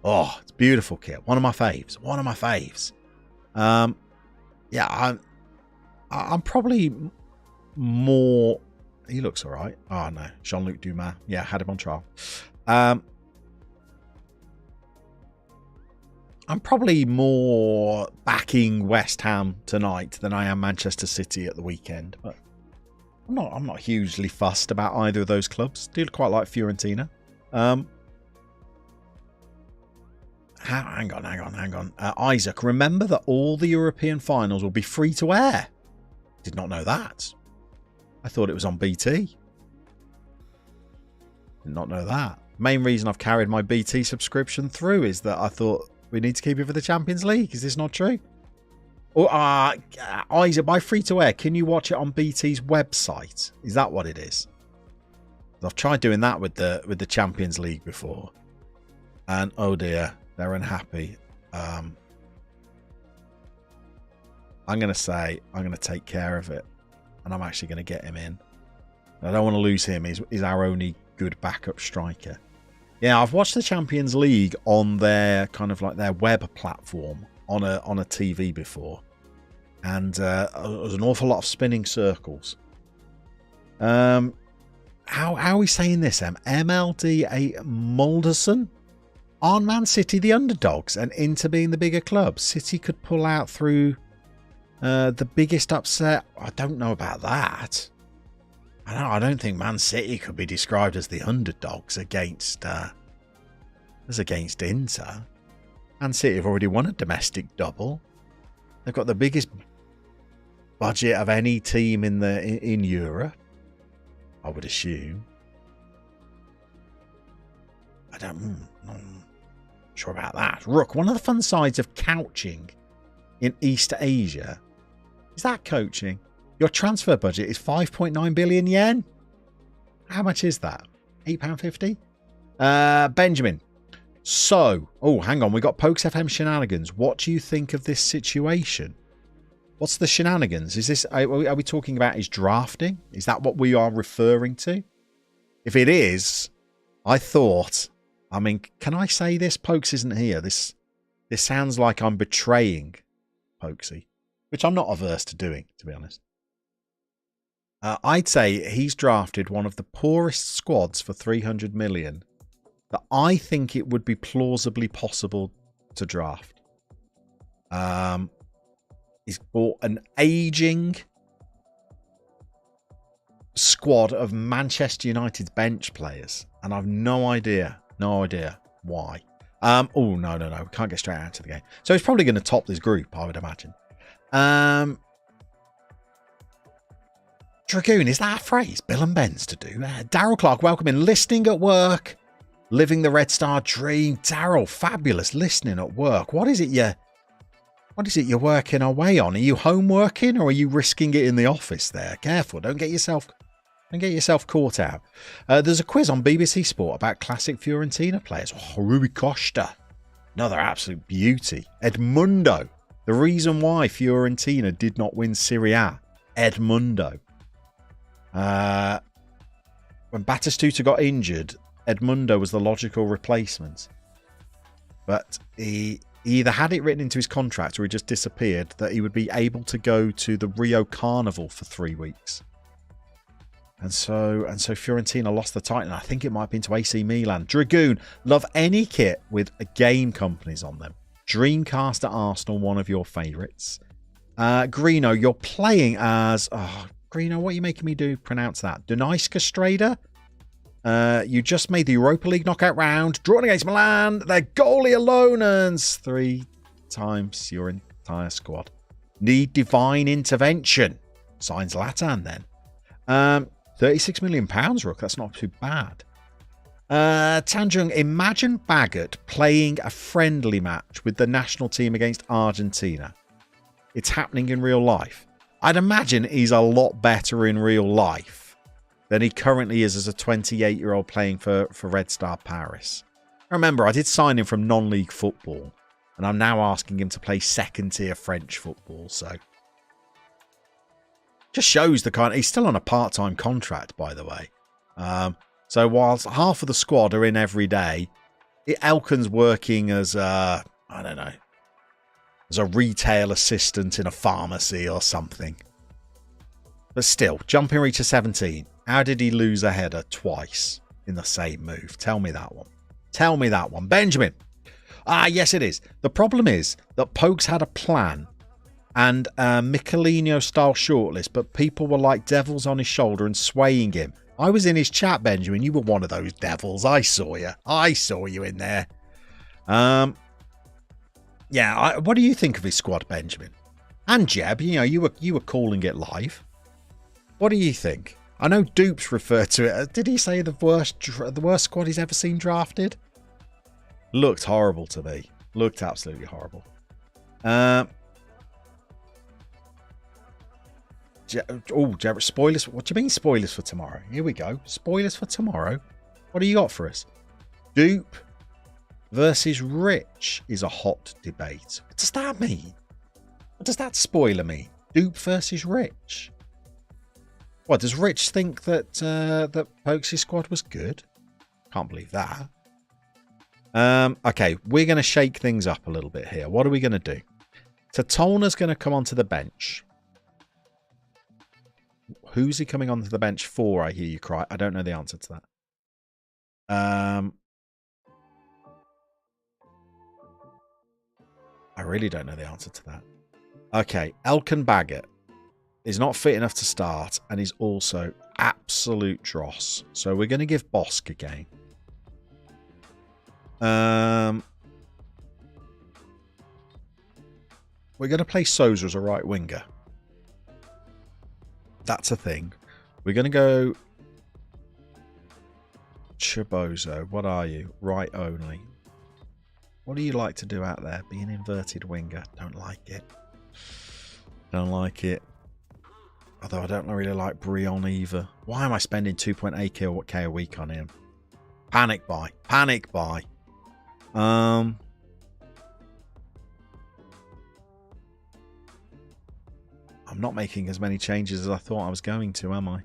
Oh, it's a beautiful kit. One of my faves. Yeah, I'm probably more... He looks all right. Oh, no. Jean-Luc Dumas. Yeah, had him on trial. I'm probably more backing West Ham tonight than I am Manchester City at the weekend. But I'm not hugely fussed about either of those clubs. Do quite like Fiorentina. Hang on. Isaac, remember that all the European finals will be free to air. Did not know that. I thought it was on BT. Did not know that. Main reason I've carried my BT subscription through is that I thought we need to keep it for the Champions League. Is this not true? Or Isaac, by free to air, can you watch it on BT's website? Is that what it is? I've tried doing that with the Champions League before, and oh dear, they're unhappy. I'm going to take care of it. And I'm actually going to get him in. I don't want to lose him. He's our only good backup striker. Yeah, I've watched the Champions League on their kind of like their web platform on a TV before, and there was an awful lot of spinning circles. How are we saying this? MLD a Mulderson? Aren't Man City the underdogs and Inter being the bigger club? City could pull out through. The biggest upset, I don't know about that. I don't think Man City could be described as the underdogs against Inter. Man City have already won a domestic double. They've got the biggest budget of any team in Europe, I would assume. I'm not sure about that. Rook, one of the fun sides of couching in East Asia. Is that coaching? Your transfer budget is 5.9 billion yen. How much is that? £8.50? Benjamin. So, hang on. We got Pokes FM shenanigans. What do you think of this situation? What's the shenanigans? Is this? Are we talking about his drafting? Is that what we are referring to? If it is, I thought. I mean, can I say this? Pokes isn't here. This sounds like I'm betraying Pokesy, which I'm not averse to doing, to be honest. I'd say he's drafted one of the poorest squads for 300 million that I think it would be plausibly possible to draft. He's bought an aging squad of Manchester United's bench players, and I've no idea why. No, we can't get straight out to the game. So he's probably going to top this group, I would imagine. Dragoon, is that a phrase Bill and Ben's to do? Daryl Clark, welcome in. Listening at work, living the Red Star dream. Daryl, fabulous, listening at work. What is it you're working away on? Are you home working or are you risking it in the office there? Careful, don't get yourself and get yourself caught out. There's a quiz on BBC Sport about classic Fiorentina players. Oh, Rui Costa, another absolute beauty. Edmundo, the reason why Fiorentina did not win Serie A. Edmundo. When Batistuta got injured, Edmundo was the logical replacement. But he either had it written into his contract or he just disappeared that he would be able to go to the Rio Carnival for 3 weeks. And so Fiorentina lost the title. I think it might have been to AC Milan. Dragoon, love any kit with game companies on them. Dreamcast at Arsenal, one of your favourites. Greeno, you're playing as... Oh, Greeno, what are you making me do? Pronounce that. Dunajska Strada? You just made the Europa League knockout round. Drawn against Milan. Their goalie alone earns 3 times your entire squad. Need divine intervention. Signs Latan then. £36 million, Rook. That's not too bad. Tanjung, imagine Baggett playing a friendly match with the national team against Argentina. It's happening in real life. I'd imagine he's a lot better in real life than he currently is as a 28-year-old playing for Red Star Paris. Remember, I did sign him from non-league football, and I'm now asking him to play second-tier French football, so... Just shows the kind... He's still on a part-time contract, by the way. So whilst half of the squad are in every day, Elkan's working as a... I don't know. As a retail assistant in a pharmacy or something. But still, jumping reach to 17. How did he lose a header twice in the same move? Tell me that one. Tell me that one. Benjamin. Yes, it is. The problem is that Pokes had a plan and a Michelino-style shortlist, but people were like devils on his shoulder and swaying him. I was in his chat, Benjamin. You were one of those devils. I saw you. I saw you in there. Yeah, what do you think of his squad, Benjamin? And Jeb, you know, you were calling it live. What do you think? I know Dupes referred to it. Did he say the worst squad he's ever seen drafted? Looked horrible to me. Looked absolutely horrible. Jeb, spoilers. What do you mean spoilers for tomorrow? Here we go. Spoilers for tomorrow. What do you got for us? Dupe versus Rich is a hot debate. What does that mean? What does that spoiler mean? Dupe versus Rich. What, does Rich think that that Pokes's squad was good? Can't believe that. Okay, we're going to shake things up a little bit here. What are we going to do? Tatolna's going to come onto the bench. Who's he coming onto the bench for, I hear you cry? I don't know the answer to that. I really don't know the answer to that. Okay, Elkan Baggett is not fit enough to start and is also absolute dross. So we're going to give Bosk a game. We're going to play Souza as a right winger. That's a thing. We're going to go Chibozo. What are you? Right only. What do you like to do out there? Be an inverted winger. Don't like it. Don't like it. Although I don't really like Brion either. Why am I spending 2.8k a week on him? Panic buy. Panic buy. I'm not making as many changes as I thought I was going to, am I?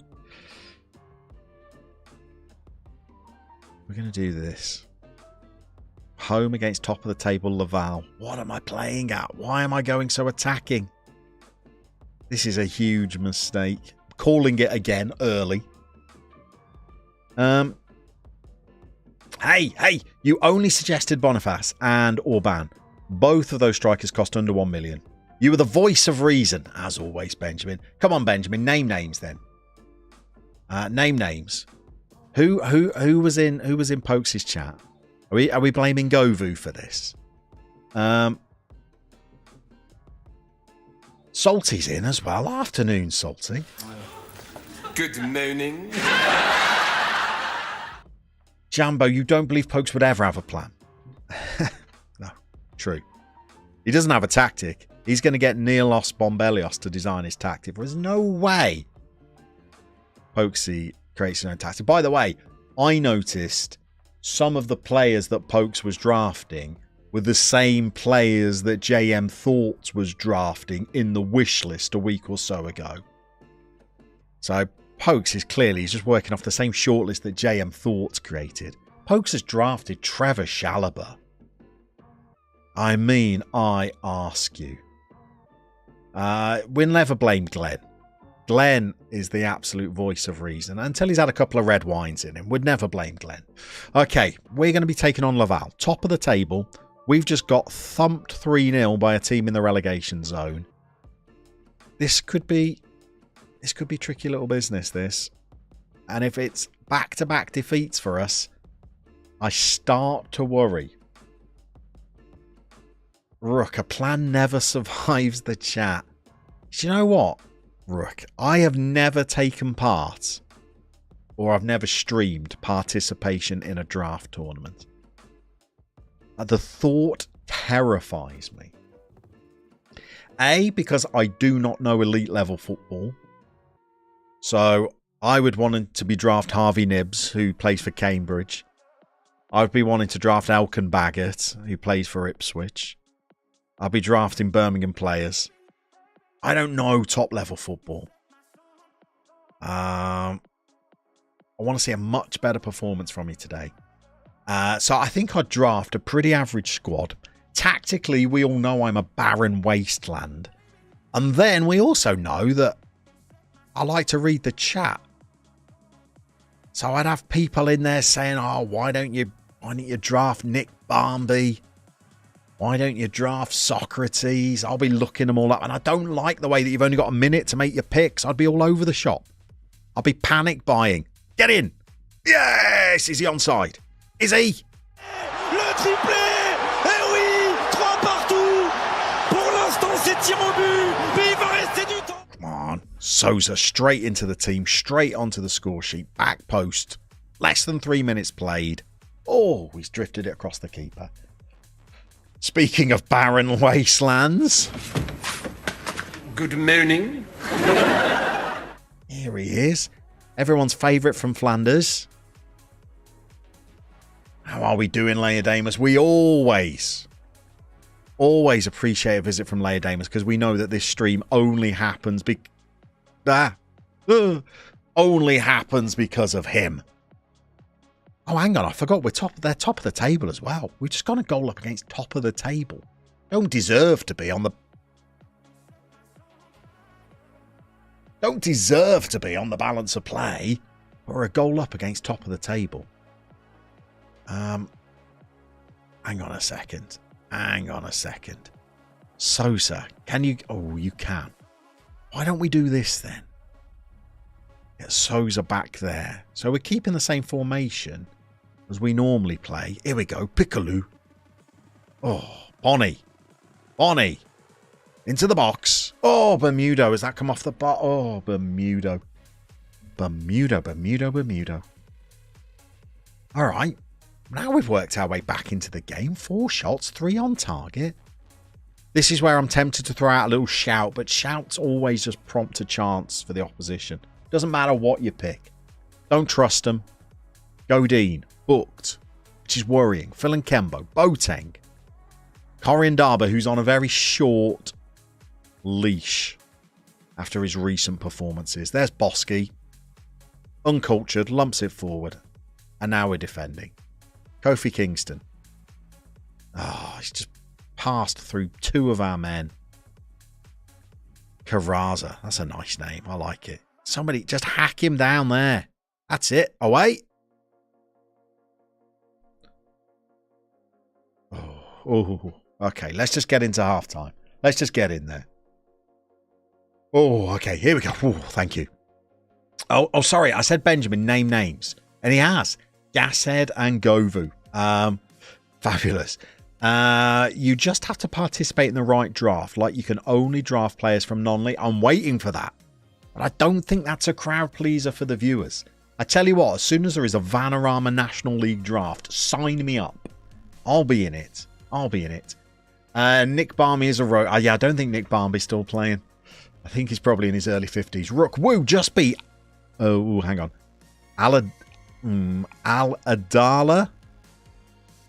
We're going to do this. Home against top of the table Laval. What am I playing at? Why am I going so attacking? This is a huge mistake. Calling it again early. Hey, you only suggested Boniface and Orban. Both of those strikers cost under 1 million. You were the voice of reason, as always, Benjamin. Come on, Benjamin, name names then. Name names. Who was in Pokes' chat? Are we blaming Govu for this? Salty's in as well. Afternoon, Salty.
Good morning.
Jambo, you don't believe Pokes would ever have a plan? No, true. He doesn't have a tactic. He's going to get Nilos Bombelios to design his tactic. There's no way. Pokesy creates his own tactic. By the way, I noticed some of the players that Pokes was drafting were the same players that JM Thoughts was drafting in the wish list a week or so ago. So Pokes is clearly he's just working off the same shortlist that JM Thoughts created. Pokes has drafted Trevor Chalobah. I mean, I ask you. We'll never blame Glenn. Glenn is the absolute voice of reason. Until he's had a couple of red wines in him, we'd never blame Glenn. Okay, we're going to be taking on Laval. Top of the table. We've just got thumped 3-0 by a team in the relegation zone. This could be tricky little business, this. And if it's back-to-back defeats for us, I start to worry. Rook, a plan never survives the chat. Do you know what, Rook? I have never taken part, or I've never streamed participation in a draft tournament. The thought terrifies me. A, because I do not know elite level football. So I would want to be draft Harvey Nibbs, who plays for Cambridge. I would be wanting to draft Elkan Baggett, who plays for Ipswich. I'll be drafting Birmingham players. I don't know top level football. I want to see a much better performance from you today. So I think I'd draft a pretty average squad. Tactically, we all know I'm a barren wasteland. And then we also know that I like to read the chat. So I'd have people in there saying, oh, why don't you draft Nick Barmby? Why don't you draft Socrates? I'll be looking them all up. And I don't like the way that you've only got a minute to make your picks. I'd be all over the shop. I'll be panic buying. Get in. Yes! Is he onside? Is he?
Le triplé! Eh oui! 3 partout! Pour l'instant, c'est tir au but! Mais il va rester du temps!
Come on. Souza straight into the team. Straight onto the score sheet. Back post. Less than 3 minutes played. Oh, he's drifted it across the keeper. Speaking of barren wastelands.
Good morning.
Here he is. Everyone's favourite from Flanders. How are we doing, Leodamus? We always appreciate a visit from Leodamus because we know that this stream only happens only happens because of him. Oh, hang on. I forgot they're top of the table as well. We've just got a goal up against top of the table. Don't deserve to be on the balance of play, or a goal up against top of the table. Hang on a second. Sosa, can you? Oh, you can. Why don't we do this then? Get Sosa back there. So we're keeping the same formation as we normally play. Here we go. Piccolo. Oh, Bonnie. Into the box. Oh, Bermudo. Has that come off the bar? Oh, Bermudo. All right. Now we've worked our way back into the game. 4 shots, 3 on target. This is where I'm tempted to throw out a little shout, but shouts always just prompt a chance for the opposition. Doesn't matter what you pick. Don't trust them. Godin, booked, which is worrying. Phil and Kembo, Boateng. Corian Darber, who's on a very short leash after his recent performances. There's Bosky. Uncultured, lumps it forward. And now we're defending. Kofi Kingston. Oh, he's just passed through 2 of our men. Carraza. That's a nice name. I like it. Somebody just hack him down there. That's it. Away. Oh, okay. Let's just get into halftime. Let's just get in there. Oh, okay. Here we go. Oh, thank you. Oh, sorry. I said Benjamin, name names. And he has. Gashead and Govu. Fabulous. You just have to participate in the right draft. Like you can only draft players from non-league. I'm waiting for that. But I don't think that's a crowd pleaser for the viewers. I tell you what, as soon as there is a Vanarama National League draft, sign me up. I'll be in it. Nick Barmby is a yeah, I don't think Nick Barmby's still playing. I think he's probably in his early 50s. Rook Woo just beat hang on. Al Adala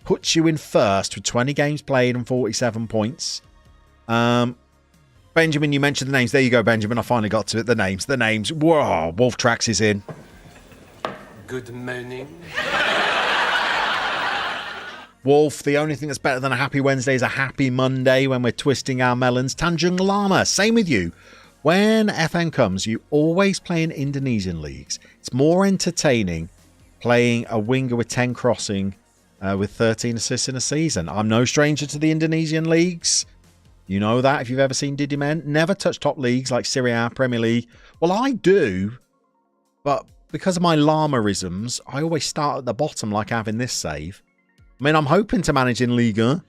puts you in first with 20 games played and 47 points. Benjamin, you mentioned the names. There you go, Benjamin. I finally got to it. The names. Whoa, Wolf Tracks is in.
Good morning.
Wolf, the only thing that's better than a happy Wednesday is a happy Monday when we're twisting our melons. Tanjung Llama, same with you. When FN comes, you always play in Indonesian leagues. It's more entertaining playing a winger with 10 crossing with 13 assists in a season. I'm no stranger to the Indonesian leagues. You know that if you've ever seen Diddy Men. Never touch top leagues like Serie A, Premier League. Well, I do, but because of my Llama-isms, I always start at the bottom like having this save. I mean, I'm hoping to manage in Ligue,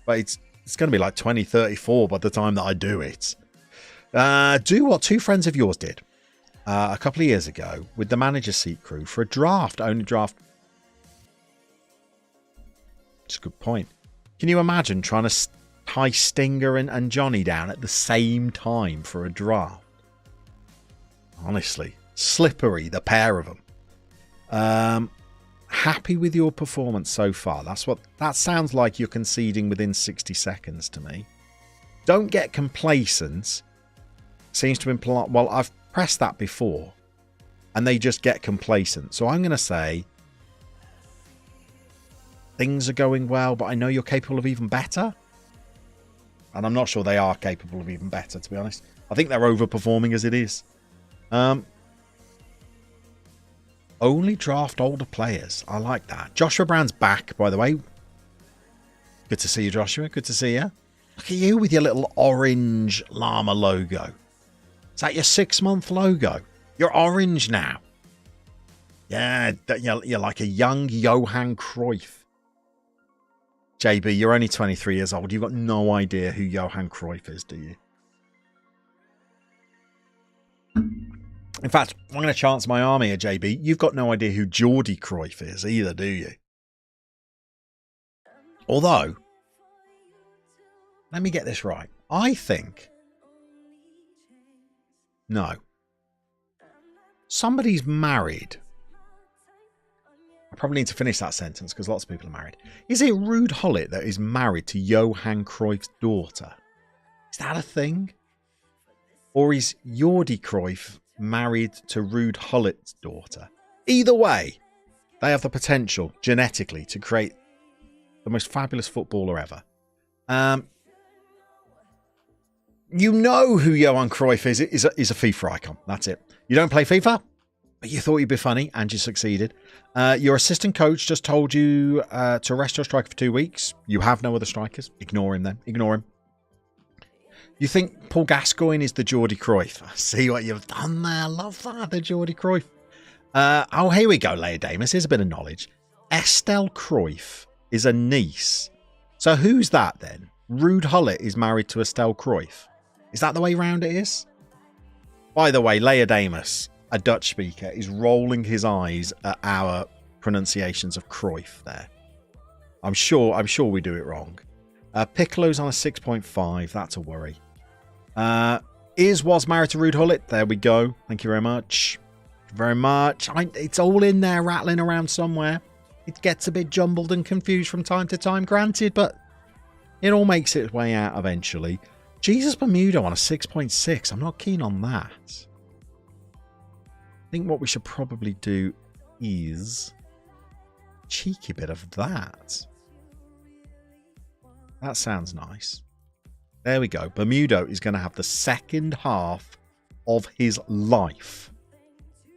but it's going to be like 2034 by the time that I do it. Do what two friends of yours did a couple of years ago with the manager seat crew for a draft. Only draft. It's a good point. Can you imagine trying to tie Stinger and Johnny down at the same time for a draft? Honestly, slippery, the pair of them. Happy with your performance so far. That sounds like you're conceding within 60 seconds to me. Don't get complacent. Seems to imply, well, I've pressed that before and they just get complacent. So I'm going to say things are going well, but I know you're capable of even better. And I'm not sure they are capable of even better, to be honest. I think they're overperforming as it is. Only draft older players. I like that. Joshua Brown's back, by the way. Good to see you, Joshua. Good to see you. Look at you with your little orange llama logo. Is that your 6-month logo? You're orange now. Yeah, you're like a young Johan Cruyff. JB, you're only 23 years old. You've got no idea who Johan Cruyff is, do you? In fact, I'm going to chance my arm here, JB. You've got no idea who Geordie Cruyff is either, do you? Although, let me get this right. I think... No. Somebody's married. I probably need to finish that sentence because lots of people are married. Is it Ruud Gullit that is married to Johan Cruyff's daughter? Is that a thing? Or is Jordi Cruyff married to Ruud Gullit's daughter? Either way, they have the potential genetically to create the most fabulous footballer ever. You know who Johan Cruyff is a FIFA icon. That's it. You don't play FIFA, but you thought you'd be funny and you succeeded. Your assistant coach just told you to rest your striker for 2 weeks. You have no other strikers. Ignore him then. Ignore him. You think Paul Gascoigne is the Jordi Cruyff? I see what you've done there. Love that, the Jordi Cruyff. Oh, here we go, Leia Damus. Here's a bit of knowledge. Estelle Cruyff is a niece. So who's that then? Ruud Gullit is married to Estelle Cruyff. Is that the way round it is? By the way, Leia Damus, a Dutch speaker, is rolling his eyes at our pronunciations of Cruyff there. I'm sure we do it wrong. Piccolo's on a 6.5. That's a worry. Was married to Ruud Gullit. There we go. Thank you very much. Very much. It's all in there rattling around somewhere. It gets a bit jumbled and confused from time to time, granted, but it all makes its way out eventually. Jesus Bermuda on a 6.6. I'm not keen on that. I think what we should probably do is a cheeky bit of that. That sounds nice. There we go. Bermuda is going to have the second half of his life.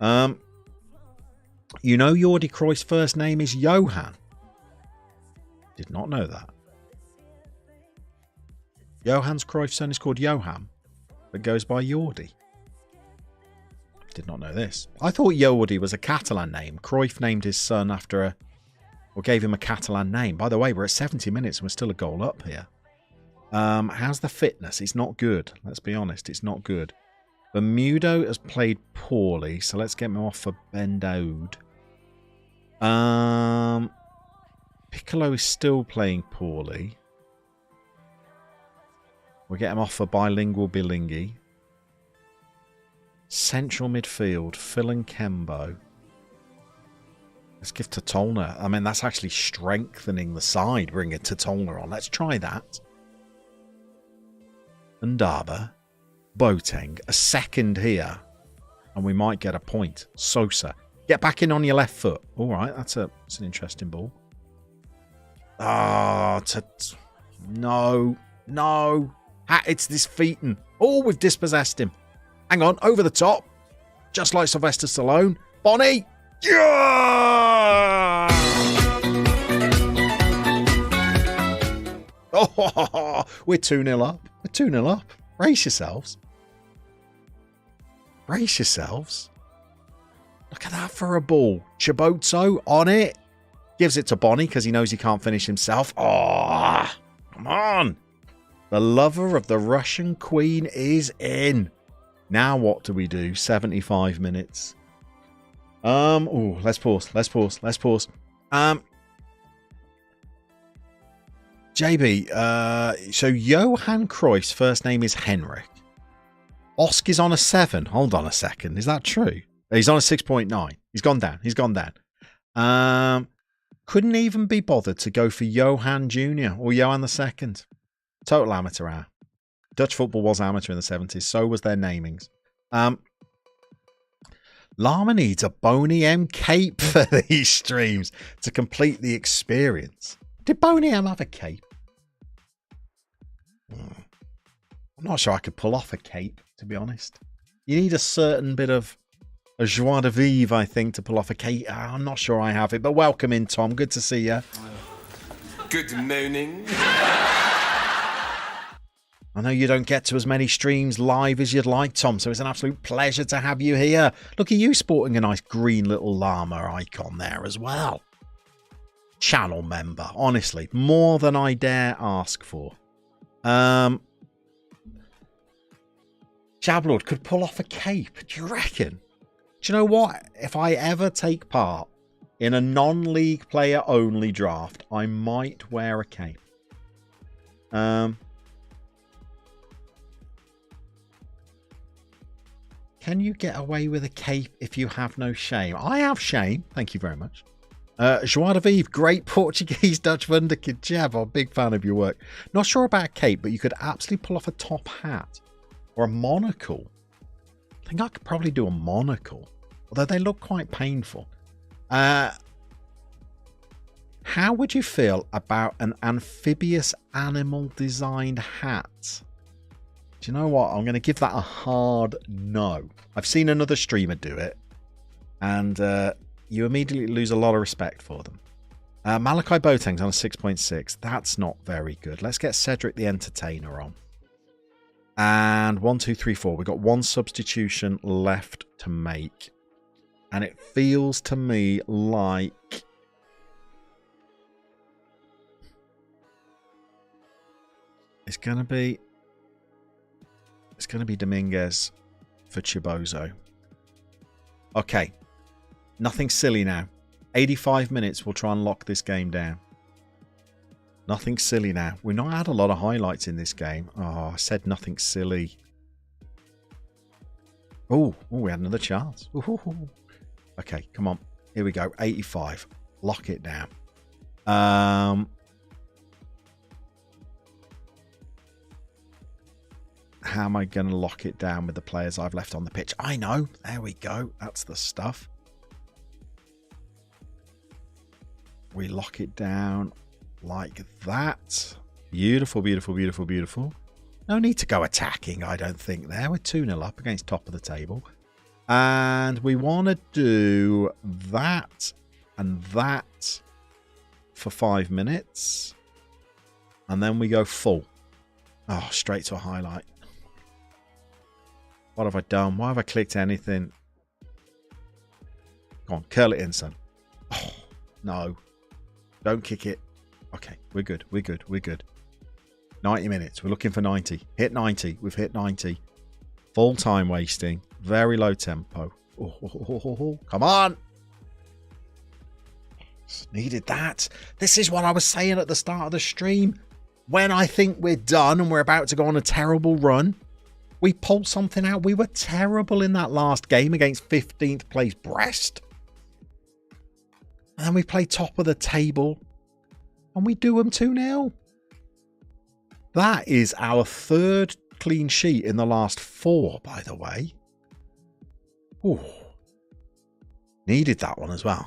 You know Jordi Cruyff's first name is Johan. Did not know that. Johan's Cruyff's son is called Johan, but goes by Jordi. Did not know this. I thought Jordi was a Catalan name. Cruyff named his son after or gave him a Catalan name. By the way, we're at 70 minutes and we're still a goal up here. How's the fitness? It's not good. Let's be honest. It's not good. Bermudo has played poorly, so let's get him off for Ben Daoud. Piccolo is still playing poorly. We'll get him off for bilingual Bilingi. Central midfield, Phil and Kembo. Let's give Totolna. I mean, that's actually strengthening the side, bringing Totolna on. Let's try that. Ndaba, Boateng, a second here, and we might get a point. Sosa, get back in on your left foot. All right, that's an interesting ball. No. It's this Featon. Oh, we've dispossessed him. Hang on, over the top. Just like Sylvester Stallone. Bonnie. Yeah! Oh, we're 2-0 up. We're 2-0 up. Brace yourselves. Brace yourselves. Look at that for a ball. Chibozzo on it. Gives it to Bonnie because he knows he can't finish himself. Oh, come on. The lover of the Russian Queen is in. Now what do we do? 75 minutes. Let's pause. JB, so Johan Cruyff's first name is Henrik. Osk is on a 7. Hold on a second. Is that true? He's on a 6.9. He's gone down. Couldn't even be bothered to go for Johan Jr. or Johan II. Total amateur hour. Dutch football was amateur in the 70s. So was their namings. Llama needs a Boney M cape for these streams to complete the experience. Did Boney M have a cape? I'm not sure I could pull off a cape, to be honest. You need a certain bit of a joie de vivre, I think, to pull off a cape. I'm not sure I have it, but welcome in, Tom. Good to see you.
Good morning.
I know you don't get to as many streams live as you'd like, Tom, so it's an absolute pleasure to have you here. Look at you sporting a nice green little llama icon there as well. Channel member, honestly, more than I dare ask for. Jablord could pull off a cape, do you reckon? Do you know what? If I ever take part in a non-league player only draft, I might wear a cape. Can you get away with a cape if you have no shame? I have shame. Thank you very much. Joie de vivre, great Portuguese Dutch wunderkind. Jeb, I'm a big fan of your work. Not sure about a cape, but you could absolutely pull off a top hat or a monocle. I think I could probably do a monocle, although they look quite painful. How would you feel about an amphibious animal designed hat? Do you know what? I'm going to give that a hard no. I've seen another streamer do it, and you immediately lose a lot of respect for them. Malachi Boateng's on a 6.6. That's not very good. Let's get Cedric the Entertainer on. And 1, 2, 3, 4. We've got one substitution left to make. And it feels to me like it's going to be Dominguez for Chibozzo. Okay. Nothing silly now. 85 minutes, we'll try and lock this game down. Nothing silly now. We've not had a lot of highlights in this game. Oh, I said nothing silly. Oh, we had another chance. Ooh. Okay, come on. Here we go. 85. Lock it down. How am I going to lock it down with the players I've left on the pitch? I know. There we go. That's the stuff. We lock it down like that. Beautiful, beautiful, beautiful, beautiful. No need to go attacking, I don't think, there. We're 2-0 up against top of the table. And we want to do that and that for 5 minutes. And then we go full. Oh, straight to a highlight. What have I done? Why have I clicked anything? Go on, curl it in, son. Oh, no. Don't kick it. Okay, we're good. We're good. We're good. 90 minutes. We're looking for 90. Hit 90. We've hit 90. Full time wasting. Very low tempo. Oh, come on. Needed that. This is what I was saying at the start of the stream. When I think we're done and we're about to go on a terrible run, We pulled something out. We were terrible in that last game against 15th place Brest. And then we play top of the table and we do them 2-0. That is our third clean sheet in the last 4, by the way. Ooh. Needed that one as well.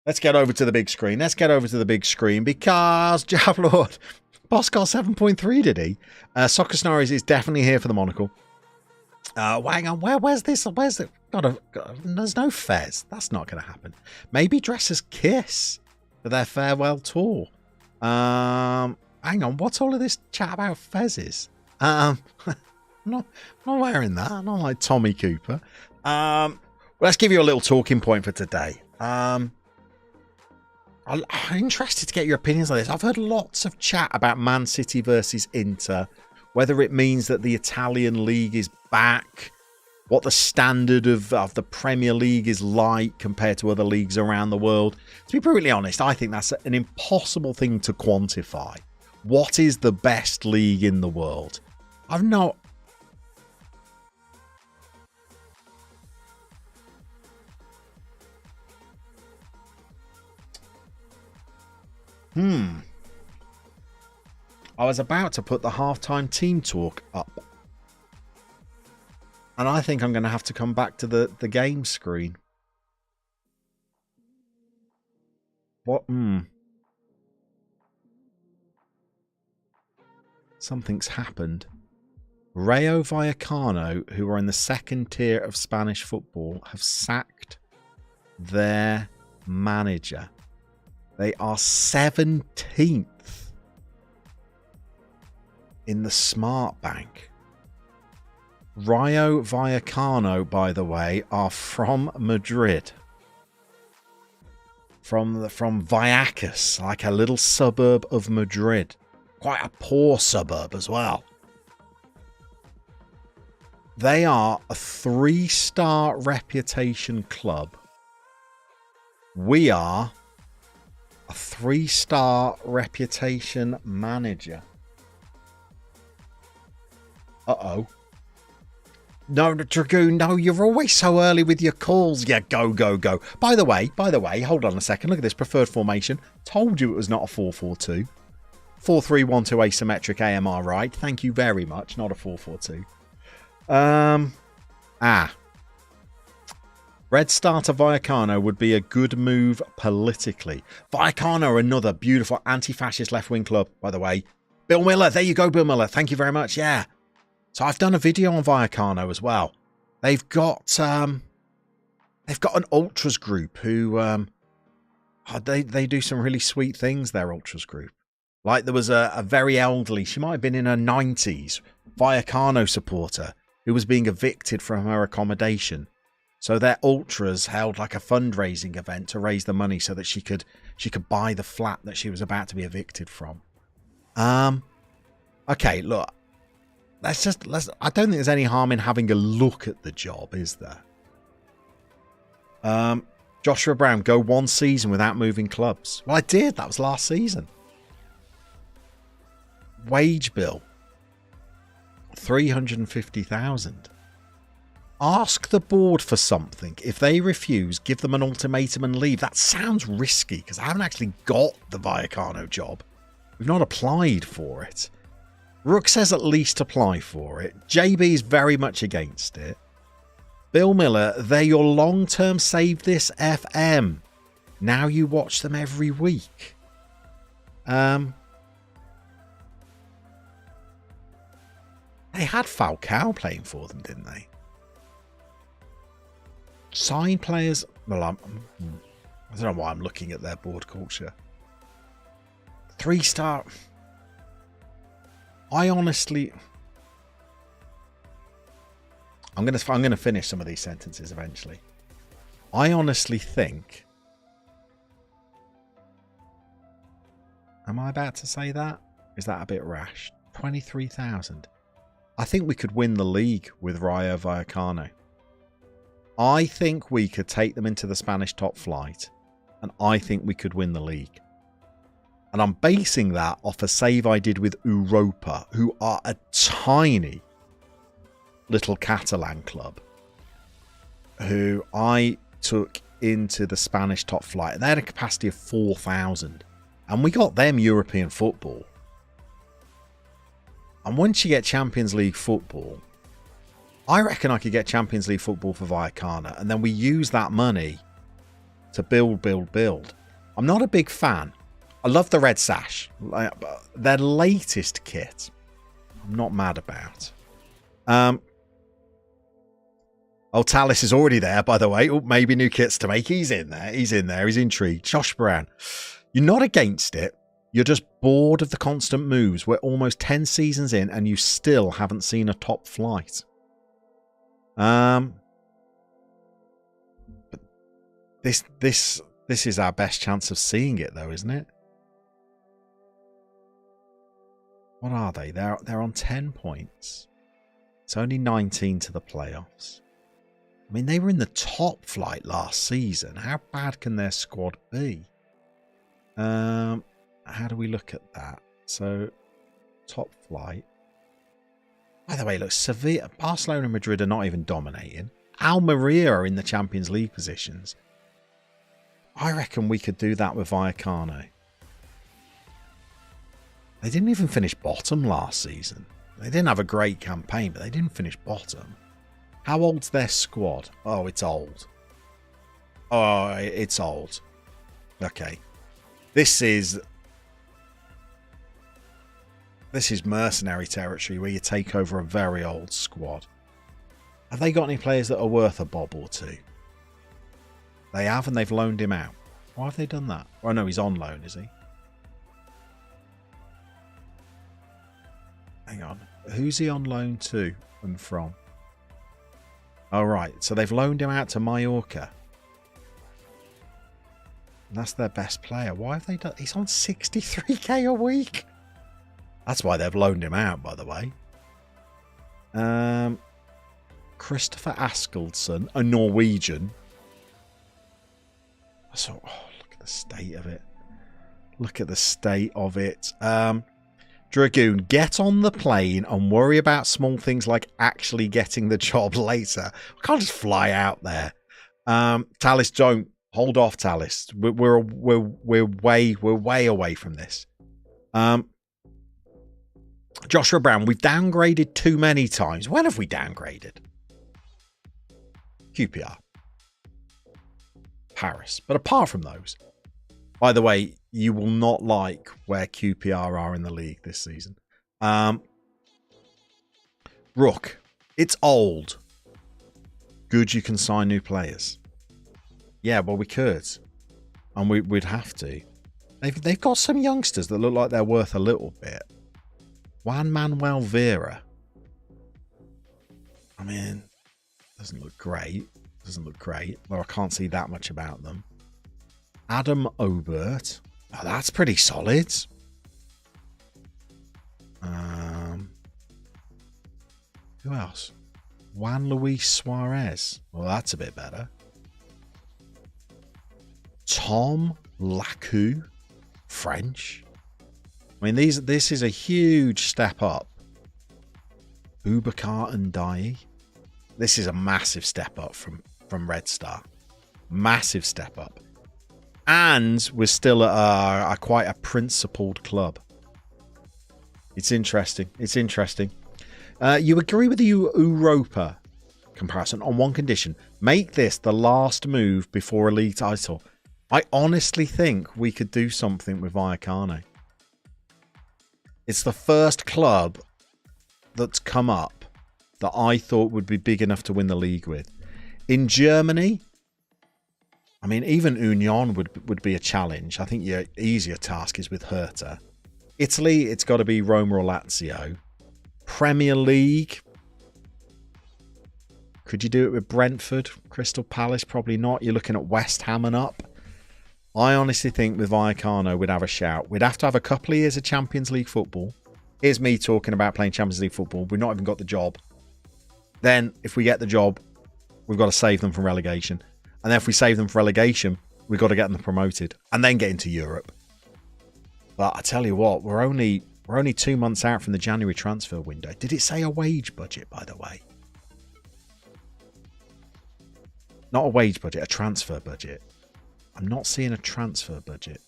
Let's get over to the big screen. Let's get over to the big screen because, Jav Lord, Boss got 7.3, did he? Soccer Scenarios is definitely here for the monocle. Hang on, where's this? Where's it? There's no Fez. That's not going to happen. Maybe Dresser's Kiss for their farewell tour. Hang on, what's all of this chat about Fezes? I'm not wearing that. I'm not like Tommy Cooper. Let's give you a little talking point for today. I'm interested to get your opinions on this. I've heard lots of chat about Man City versus Inter, whether it means that the Italian league is back, what the standard of the Premier League is like compared to other leagues around the world. To be brutally honest, I think that's an impossible thing to quantify. What is the best league in the world? I've not... I was about to put the halftime team talk up. And I think I'm going to have to come back to the game screen. What? Something's happened. Rayo Vallecano, who are in the second tier of Spanish football, have sacked their manager. They are 17th in the Smart Bank. Rayo Vallecano, by the way, are from Madrid. From Vallecas, like a little suburb of Madrid. Quite a poor suburb as well. They are a 3-star reputation club. We are a 3-star reputation manager. Uh-oh. No, Dragoon, no, you're always so early with your calls. Yeah, go. By the way, hold on a second. Look at this preferred formation. Told you it was not a 4-4-2. 4-3-1-2 asymmetric AMR, right? Thank you very much. Not a 4-4-2. Red Star to Vallecano would be a good move politically. Vallecano, another beautiful anti-fascist left-wing club, by the way. Bill Miller, there you go, Bill Miller. Thank you very much. Yeah. So I've done a video on Vallecano as well. They've got an ultras group who they do some really sweet things. Their ultras group, like there was a very elderly, she might have been in her 90s, Vallecano supporter who was being evicted from her accommodation. So their ultras held like a fundraising event to raise the money so that she could buy the flat that she was about to be evicted from. Okay, look. I don't think there's any harm in having a look at the job, is there? Joshua Brown, go 1 season without moving clubs. Well, I did. That was last season. Wage bill. 350,000. Ask the board for something. If they refuse, give them an ultimatum and leave. That sounds risky because I haven't actually got the Vallecano job. We've not applied for it. Rook says at least apply for it. JB is very much against it. Bill Miller, they're your long-term Save This FM. Now you watch them every week. They had Falcao playing for them, didn't they? Sign players. Well, I don't know why I'm looking at their board culture. 3-star. I honestly, I'm gonna finish some of these sentences eventually. I honestly think. Am I about to say that? Is that a bit rash? 23,000. I think we could win the league with Rayo Vallecano. I think we could take them into the Spanish top flight, and I think we could win the league. And I'm basing that off a save I did with Europa, who are a tiny little Catalan club, who I took into the Spanish top flight. And they had a capacity of 4,000. And we got them European football. And once you get Champions League football, I reckon I could get Champions League football for Vallecano. And then we use that money to build. I'm not a big fan. I love the red sash. Their latest kit, I'm not mad about. Talis is already there, by the way. Oh, maybe new kits to make. He's in there. He's intrigued. Josh Brown. You're not against it. You're just bored of the constant moves. We're almost 10 seasons in and you still haven't seen a top flight. But this is our best chance of seeing it, though, isn't it? What are they? They're on 10 points. It's only 19 to the playoffs. I mean, they were in the top flight last season. How bad can their squad be? How do we look at that? So, top flight. By the way, look, Sevilla, Barcelona and Madrid are not even dominating. Almeria are in the Champions League positions. I reckon we could do that with Vallecano. They didn't even finish bottom last season. They didn't have a great campaign, but they didn't finish bottom. How old's their squad? Oh, it's old. Oh, it's old. Okay. This is mercenary territory where you take over a very old squad. Have they got any players that are worth a bob or two? They have, and they've loaned him out. Why have they done that? Oh, no, he's on loan, is he? Hang on. Who's he on loan to and from? Oh, right. So they've loaned him out to Mallorca. And that's their best player. Why have they done... He's on 63k a week. That's why they've loaned him out, by the way. Christopher Askildsen, a Norwegian. So, look at the state of it. Look at the state of it. Dragoon, get on the plane and worry about small things like actually getting the job later. I can't just fly out there. Talis, don't. Hold off, Talis. We're way away from this. Joshua Brown, we've downgraded too many times. When have we downgraded? QPR. Paris. But apart from those, by the way, you will not like where QPR are in the league this season. Rook, it's old. Good, you can sign new players. Yeah, well, we could. And we'd have to. They've got some youngsters that look like they're worth a little bit. Juan Manuel Vera. I mean, doesn't look great. Well, I can't see that much about them. Adam Obert. Oh, that's pretty solid. Who else? Juan Luis Suarez. Well, that's a bit better. Tom Lacou, French. I mean, this is a huge step up. Boubacar Ndiaye. This is a massive step up from Red Star. Massive step up. And we're still at quite a principled club. It's interesting. You agree with the Europa comparison on one condition. Make this the last move before a league title. I honestly think we could do something with Vallecano. It's the first club that's come up that I thought would be big enough to win the league with. In Germany, I mean, even Union would be a challenge. I think your easier task is with Hertha. Italy, it's got to be Roma or Lazio. Premier League, could you do it with Brentford? Crystal Palace, probably not. You're looking at West Ham and up. I honestly think with Vallecano we'd have a shout. We'd have to have a couple of years of Champions League football. Here's me talking about playing Champions League football. We've not even got the job. Then, if we get the job, we've got to save them from relegation. And then if we save them from relegation, we've got to get them promoted. And then get into Europe. But I tell you what, we're only 2 months out from the January transfer window. Did it say a wage budget, by the way? Not a wage budget, a transfer budget. I'm not seeing a transfer budget.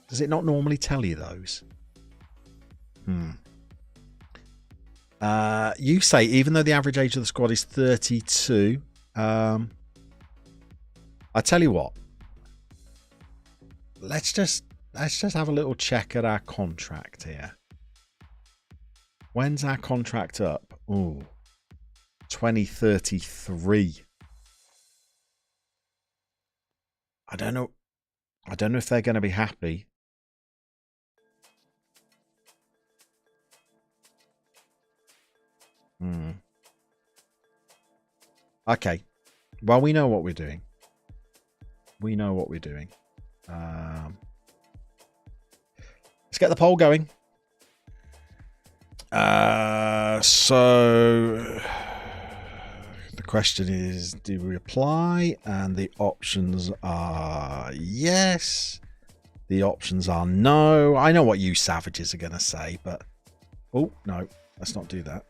Does it not normally tell you those? You say, even though the average age of the squad is 32, I tell you what. Let's just have a little check at our contract here. When's our contract up? Ooh, 2033. I don't know if they're going to be happy. Okay. Well, we know what we're doing. Let's get the poll going. So the question is, do we apply? And the options are yes. The options are no. I know what you savages are going to say, but... Oh, no. Let's not do that.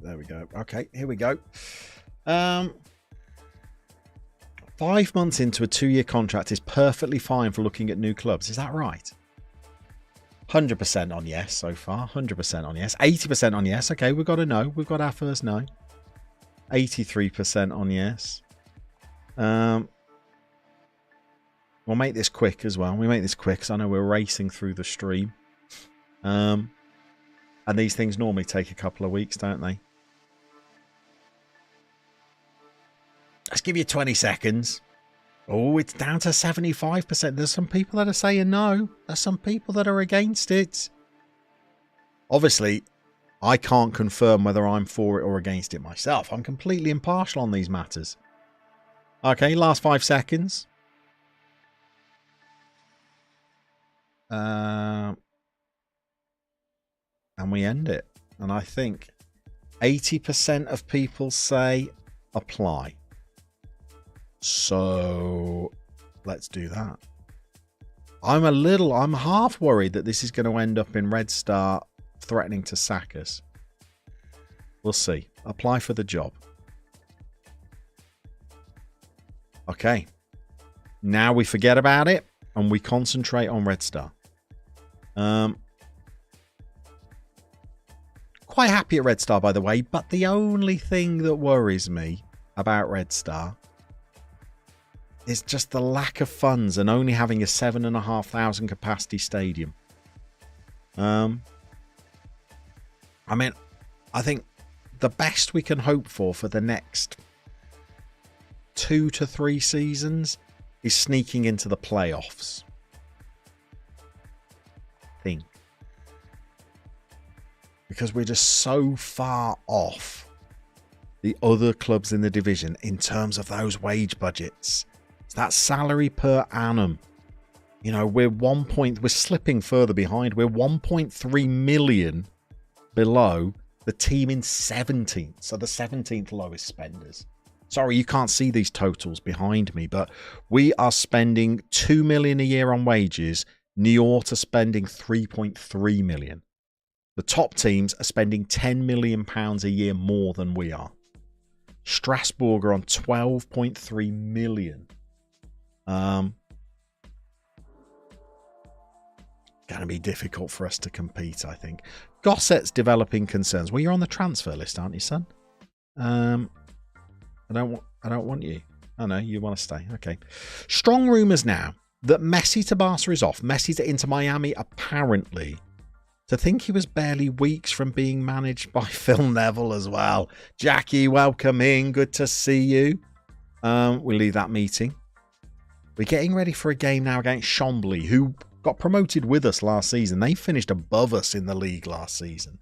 There we go. Okay, here we go. 5 months into a 2-year contract is perfectly fine for looking at new clubs. Is that right? 100% on yes so far. 100% on yes. 80% on yes. Okay, we've got a no. We've got our first no. 83% on yes. We'll make this quick as well. We make this quick because I know we're racing through the stream. And these things normally take a couple of weeks, don't they? Let's give you 20 seconds. Oh, it's down to 75%. There's some people that are saying no. There's some people that are against it. Obviously, I can't confirm whether I'm for it or against it myself. I'm completely impartial on these matters. Okay, last 5 seconds. And we end it. And I think 80% of people say apply. So let's do that. I'm half worried that this is going to end up in Red Star threatening to sack us. We'll see. Apply for the job. Okay. Now we forget about it and we concentrate on Red Star. Quite happy at Red Star, by the way, but the only thing that worries me about Red Star is just the lack of funds and only having a 7,500 capacity stadium. I mean, I think the best we can hope for the next 2 to 3 seasons is sneaking into the playoffs. Because we're just so far off the other clubs in the division in terms of those wage budgets. It's that salary per annum. You know, we're slipping further behind. We're 1.3 million below the team in 17th. So the 17th lowest spenders. Sorry, you can't see these totals behind me, but we are spending 2 million a year on wages. Niort are spending 3.3 million. The top teams are spending £10 million a year more than we are. Strasbourg are on 12.3 million. Going to be difficult for us to compete, I think. Gosset's developing concerns. Well, you're on the transfer list, aren't you, son? I don't want you. Oh no, you want to stay. Okay. Strong rumours now that Messi to Barca is off. Messi to Inter Miami, apparently. To think he was barely weeks from being managed by Phil Neville as well. Jackie, welcome in. Good to see you. We'll leave that meeting. We're getting ready for a game now against Chamblee, who got promoted with us last season. They finished above us in the league last season.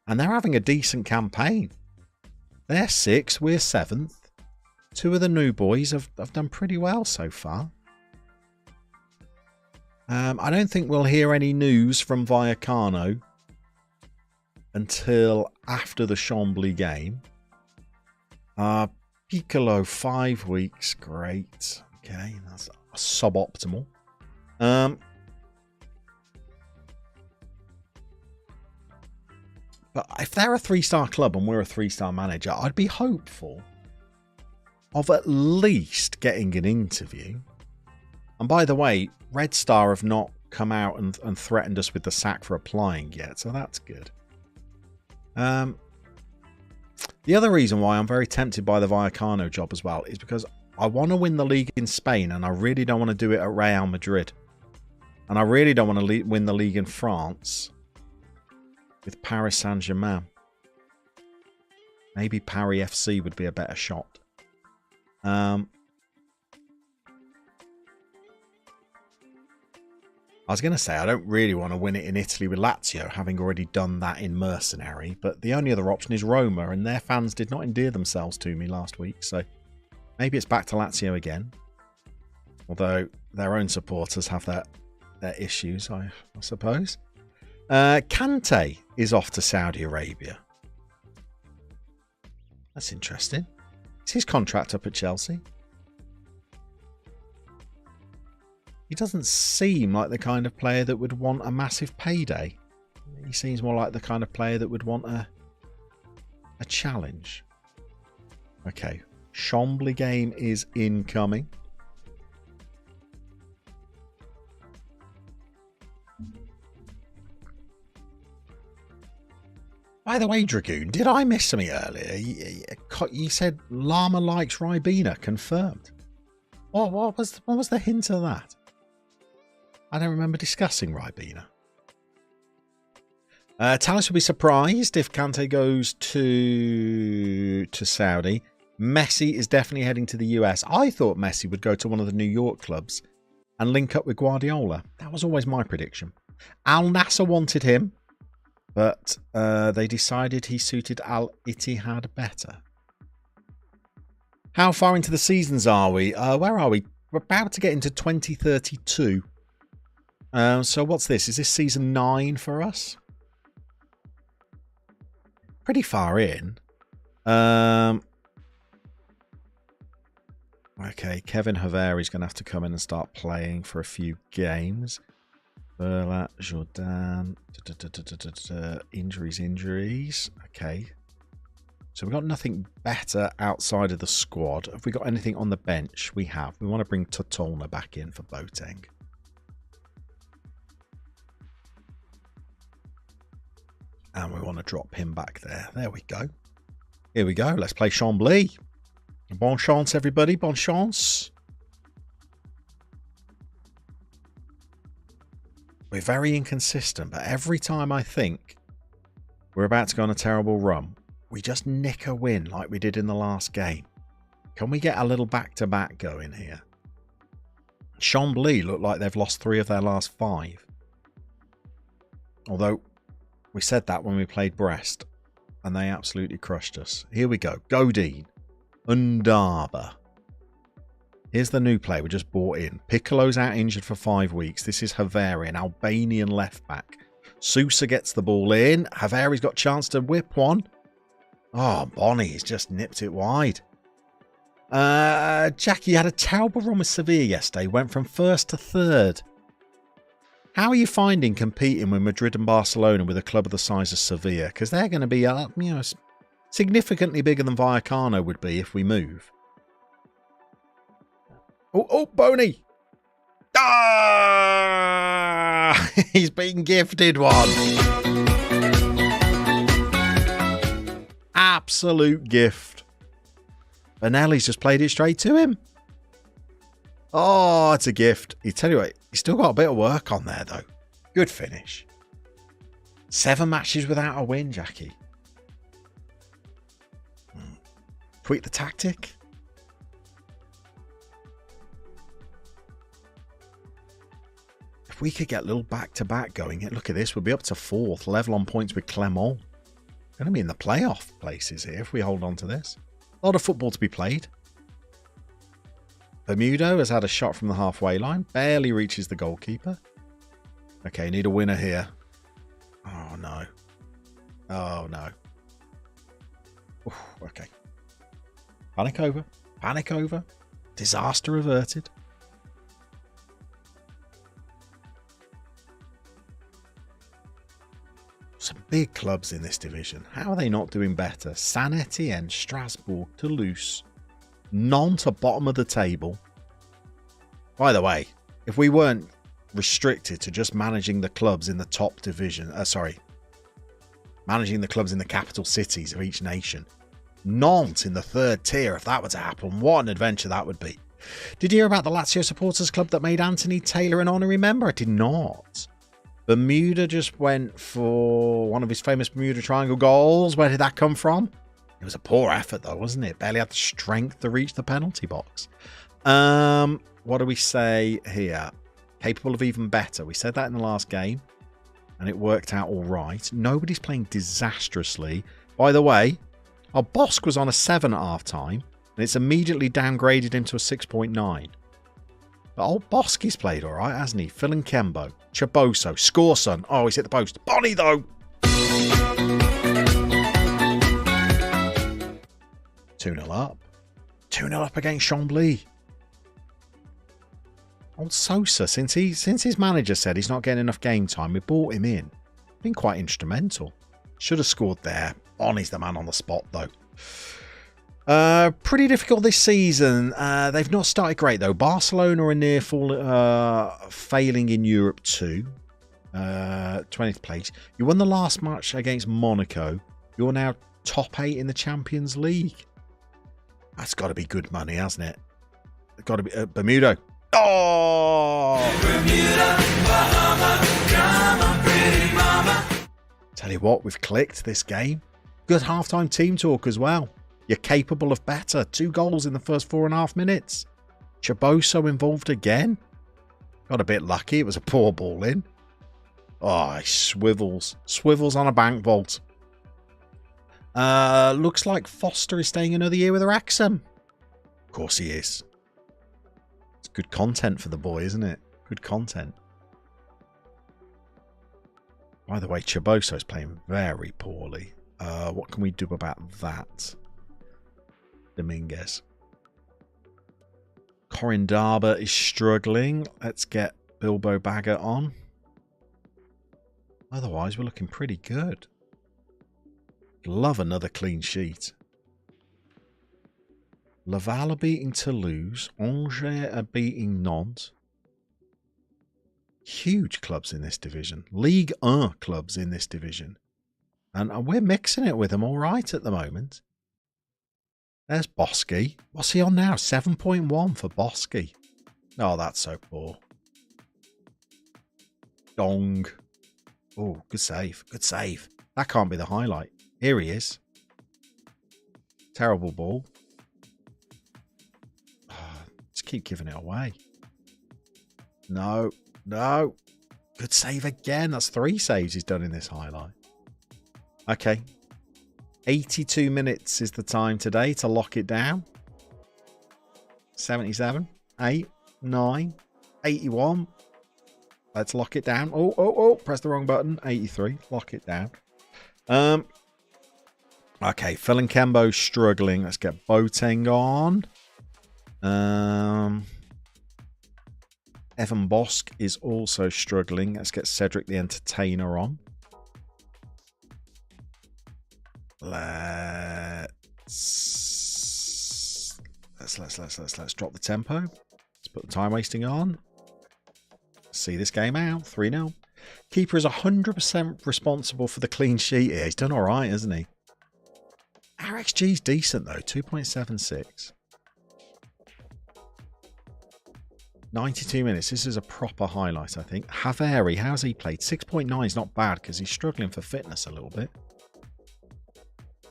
And they're having a decent campaign. They're 6th, we're 7th. 2 of the new boys have done pretty well so far. I don't think we'll hear any news from Vallecano until after the Chamblee game. Piccolo, 5 weeks. Great. Okay, that's suboptimal. But if they're a 3-star club and we're a 3-star manager, I'd be hopeful of at least getting an interview. And by the way, Red Star have not come out and threatened us with the sack for applying yet, so that's good. The other reason why I'm very tempted by the Vallecano job as well is because I want to win the league in Spain, and I really don't want to do it at Real Madrid. And I really don't want to win the league in France with Paris Saint-Germain. Maybe Paris FC would be a better shot. I was going to say I don't really want to win it in Italy with Lazio, having already done that in Mercenary, but the only other option is Roma, and their fans did not endear themselves to me last week, so maybe it's back to Lazio again. Although their own supporters have their issues, I suppose. Kante is off to Saudi Arabia. That's interesting. Is his contract up at Chelsea? He doesn't seem like the kind of player that would want a massive payday. He seems more like the kind of player that would want a challenge. Okay, Chamblee game is incoming. By the way, Dragoon, did I miss something earlier? You said Llama likes Ribena, confirmed. What was the hint of that? I don't remember discussing Ribena. Talis will be surprised if Kante goes to Saudi. Messi is definitely heading to the US. I thought Messi would go to one of the New York clubs and link up with Guardiola. That was always my prediction. Al Nassr wanted him, but they decided he suited Al Ittihad better. How far into the seasons are we? Where are we? We're about to get into 2032. So what's this? Is this season 9 for us? Pretty far in. Okay, Kevin Haveri is going to have to come in and start playing for a few games. Berlat, Jordan. Injuries. Okay. So we've got nothing better outside of the squad. Have we got anything on the bench? We have. We want to bring Totolna back in for Boateng. And we want to drop him back there. There we go. Here we go. Let's play Chamblee. Bon chance, everybody. Bon chance. We're very inconsistent, but every time I think we're about to go on a terrible run, we just nick a win like we did in the last game. Can we get a little back-to-back going here? Chamblee look like they've lost 3 of their last 5. Although we said that when we played Brest, and they absolutely crushed us. Here we go. Godin. Undaba. Here's the new player we just bought in. Piccolo's out injured for 5 weeks. This is Haveri, an Albanian left back. Sousa gets the ball in. Haveri's got a chance to whip one. Oh, Bonnie's just nipped it wide. Jackie had a terrible run with Sevilla yesterday. Went from 1st to 3rd. How are you finding competing with Madrid and Barcelona with a club of the size of Sevilla? Because they're going to be, significantly bigger than Vallecano would be if we move. Oh, Boney! Ah! He's been gifted one. Absolute gift. Benelli's just played it straight to him. Oh, it's a gift. You tell you what, he's still got a bit of work on there, though. Good finish. 7 matches without a win, Jackie. Tweak the tactic. If we could get a little back-to-back going, look at this, we'll be up to 4th, level on points with Clermont. Going to be in the playoff places here if we hold on to this. A lot of football to be played. Bermudo has had a shot from the halfway line. Barely reaches the goalkeeper. Okay, need a winner here. Oh, no. Oh, no. Oof, okay. Panic over. Panic over. Disaster averted. Some big clubs in this division. How are they not doing better? Saint-Etienne, Strasbourg, Toulouse. Nantes at bottom of the table. By the way, if we weren't restricted to just managing the clubs in the top division, managing the clubs in the capital cities of each nation, Nantes in the third tier, if that were to happen, what an adventure that would be. Did you hear about the Lazio supporters club that made Anthony Taylor an honorary member? I did not. Bermuda just went for one of his famous Bermuda Triangle goals. Where did that come from? It was a poor effort though, wasn't it? Barely had the strength to reach the penalty box. What do we say here? Capable of even better. We said that in the last game, and it worked out all right. Nobody's playing disastrously. By the way, our Bosk was on a 7 at half time, and it's immediately downgraded him to a 6.9. But old Boski's played all right, hasn't he? Phil and Kembo, Chaboso, Scorson. Oh, he's hit the post. Bonnie though. 2-0 up. 2-0 up against Chamblee. Old Sosa, since his manager said he's not getting enough game time, we brought him in. Been quite instrumental. Should have scored there. Bonnie's the man on the spot, though. Pretty difficult this season. They've not started great, though. Barcelona are near failing in Europe too. 20th place. You won the last match against Monaco. You're now top 8 in the Champions League. That's got to be good money, hasn't it? It's got to be Bermuda. Oh! Bermuda, Bahama, come on, pretty mama. Tell you what, we've clicked this game. Good halftime team talk as well. You're capable of better. 2 goals in the first 4.5 minutes. Chaboso involved again. Got a bit lucky. It was a poor ball in. Oh, he swivels. Swivels on a bank vault. Looks like Foster is staying another year with Wrexham. Of course he is. It's good content for the boy, isn't it? Good content. By the way, Chaboso is playing very poorly. What can we do about that? Dominguez. Corindaba is struggling. Let's get Bilbo Baggett on. Otherwise, we're looking pretty good. Love another clean sheet. Laval are beating Toulouse. Angers are beating Nantes. Huge clubs in this division. Ligue 1 clubs in this division. And we're mixing it with them all right at the moment. There's Bosky. What's he on now? 7.1 for Bosky. Oh, that's so poor. Dong. Oh, good save. Good save. That can't be the highlight. Here he is. Terrible ball. Just keep giving it away. No. No. Good save again. That's 3 saves he's done in this highlight. Okay. 82 minutes is the time today to lock it down. 77. 8. 9. 81. Let's lock it down. Oh. Press the wrong button. 83. Lock it down. Okay. Phil and Kembo struggling. Let's get Boateng on. Evan Bosk is also struggling. Let's get Cedric the Entertainer on. Let's drop the tempo. Let's put the time wasting on. See this game out. 3-0. Keeper is 100% responsible for the clean sheet here. He's done all right, hasn't he? Our XG's decent though. 2.76. 92 minutes. This is a proper highlight, I think. Haveri, how's he played? 6.9 is not bad because he's struggling for fitness a little bit.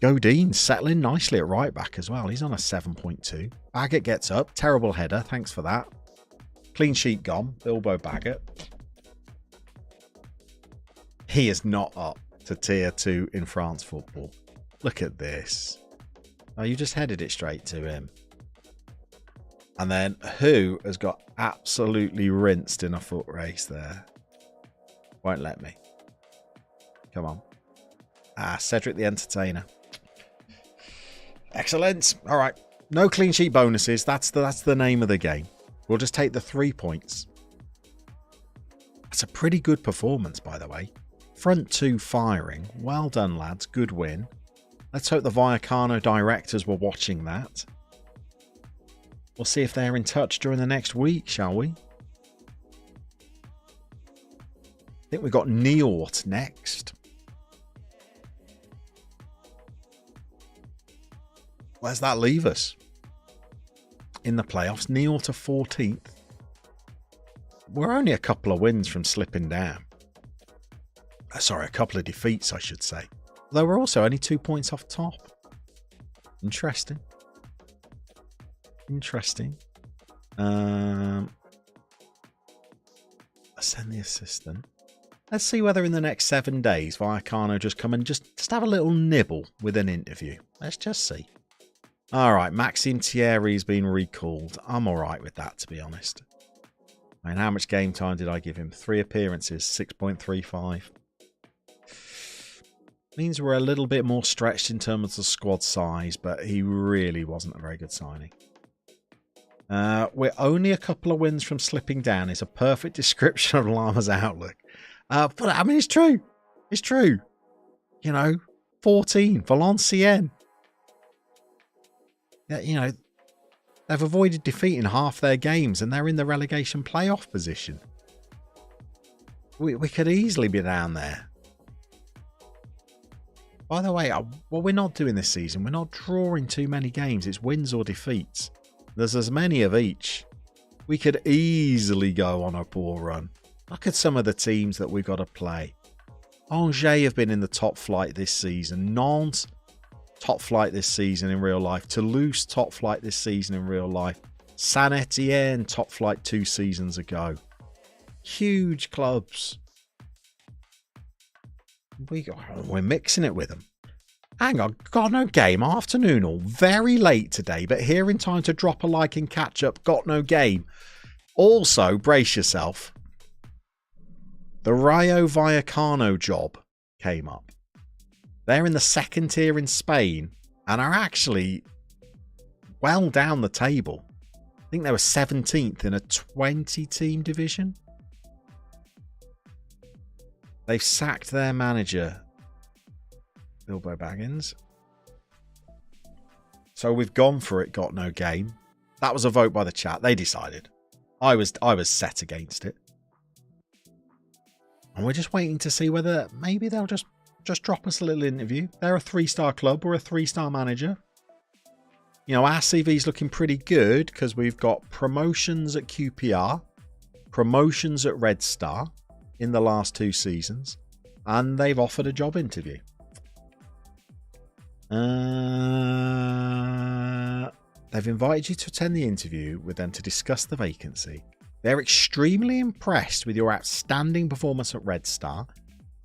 Godin settling nicely at right back as well. He's on a 7.2. Baggett gets up. Terrible header. Thanks for that. Clean sheet gone. Bilbo Baggett. He is not up to tier 2 in France football. Look at this. Oh, you just headed it straight to him. And then who has got absolutely rinsed in a foot race there? Won't let me. Come on. Cedric the Entertainer. Excellent. All right. No clean sheet bonuses. That's the name of the game. We'll just take the 3 points. That's a pretty good performance, by the way. Front 2 firing. Well done, lads. Good win. Let's hope the Vallecano directors were watching that. We'll see if they're in touch during the next week, shall we? I think we've got Niort next. Where's that leave us? In the playoffs, Niort to 14th. We're only a couple of wins from slipping down. Sorry, a couple of defeats, I should say. Though we're also only 2 points off top. Interesting. Interesting. Send the assistant. Let's see whether in the next 7 days Vallecano just come and just have a little nibble with an interview. Let's just see. All right, Maxime Thierry's been recalled. I'm all right with that, to be honest. I mean, how much game time did I give him? 3 appearances, 6.35. Means we're a little bit more stretched in terms of the squad size, but he really wasn't a very good signing. We're only a couple of wins from slipping down. It's a perfect description of Llama's outlook. But I mean, it's true. It's true. You know, 14, Valenciennes. Yeah, you know, they've avoided defeat in half their games and they're in the relegation playoff position. We could easily be down there. By the way, what we're not doing this season, we're not drawing too many games. It's wins or defeats. There's as many of each. We could easily go on a poor run. Look at some of the teams that we've got to play. Angers have been in the top flight this season. Nantes, top flight this season in real life. Toulouse, top flight this season in real life. Saint-Etienne, top flight 2 seasons ago. Huge clubs. We're mixing it with them. Hang on, got no game. Afternoon all very late today, but here in time to drop a like and catch up. Got no game. Also, brace yourself. The Rayo Vallecano job came up. They're in the 2nd tier in Spain and are actually well down the table. I think they were 17th in a 20-team division. They've sacked their manager, Bilbo Baggins. So we've gone for it, got no game. That was a vote by the chat. They decided. I was set against it. And we're just waiting to see whether maybe they'll just drop us a little interview. They're a 3-star club. We're a 3-star manager. You know, our CV's looking pretty good because we've got promotions at QPR, promotions at Red Star in the last 2 seasons, and they've offered a job interview. They've invited you to attend the interview with them to discuss the vacancy. They're extremely impressed with your outstanding performance at Red Star,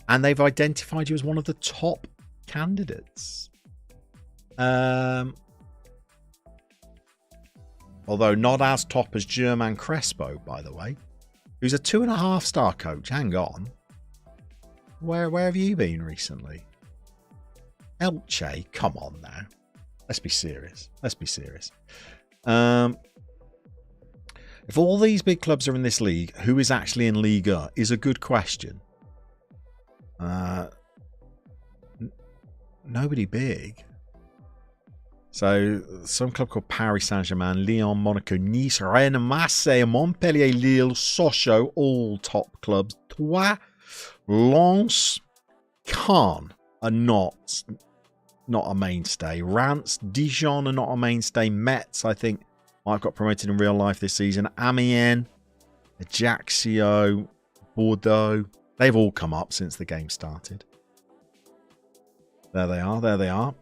and they've identified you as one of the top candidates. Although not as top as German Crespo, by the way, who's a 2.5-star coach. Hang on. Where have you been recently? Elche, come on now. Let's be serious. Let's be serious. If all these big clubs are in this league, who is actually in Ligue is a good question. Nobody big. So, some club called Paris Saint-Germain, Lyon, Monaco, Nice, Rennes, Marseille, Montpellier, Lille, Sochaux, all top clubs. Troyes, Lens, Caen are not a mainstay. Reims, Dijon are not a mainstay. Metz, I think, I've got promoted in real life this season. Amiens, Ajaccio, Bordeaux. They've all come up since the game started. There they are. There they are.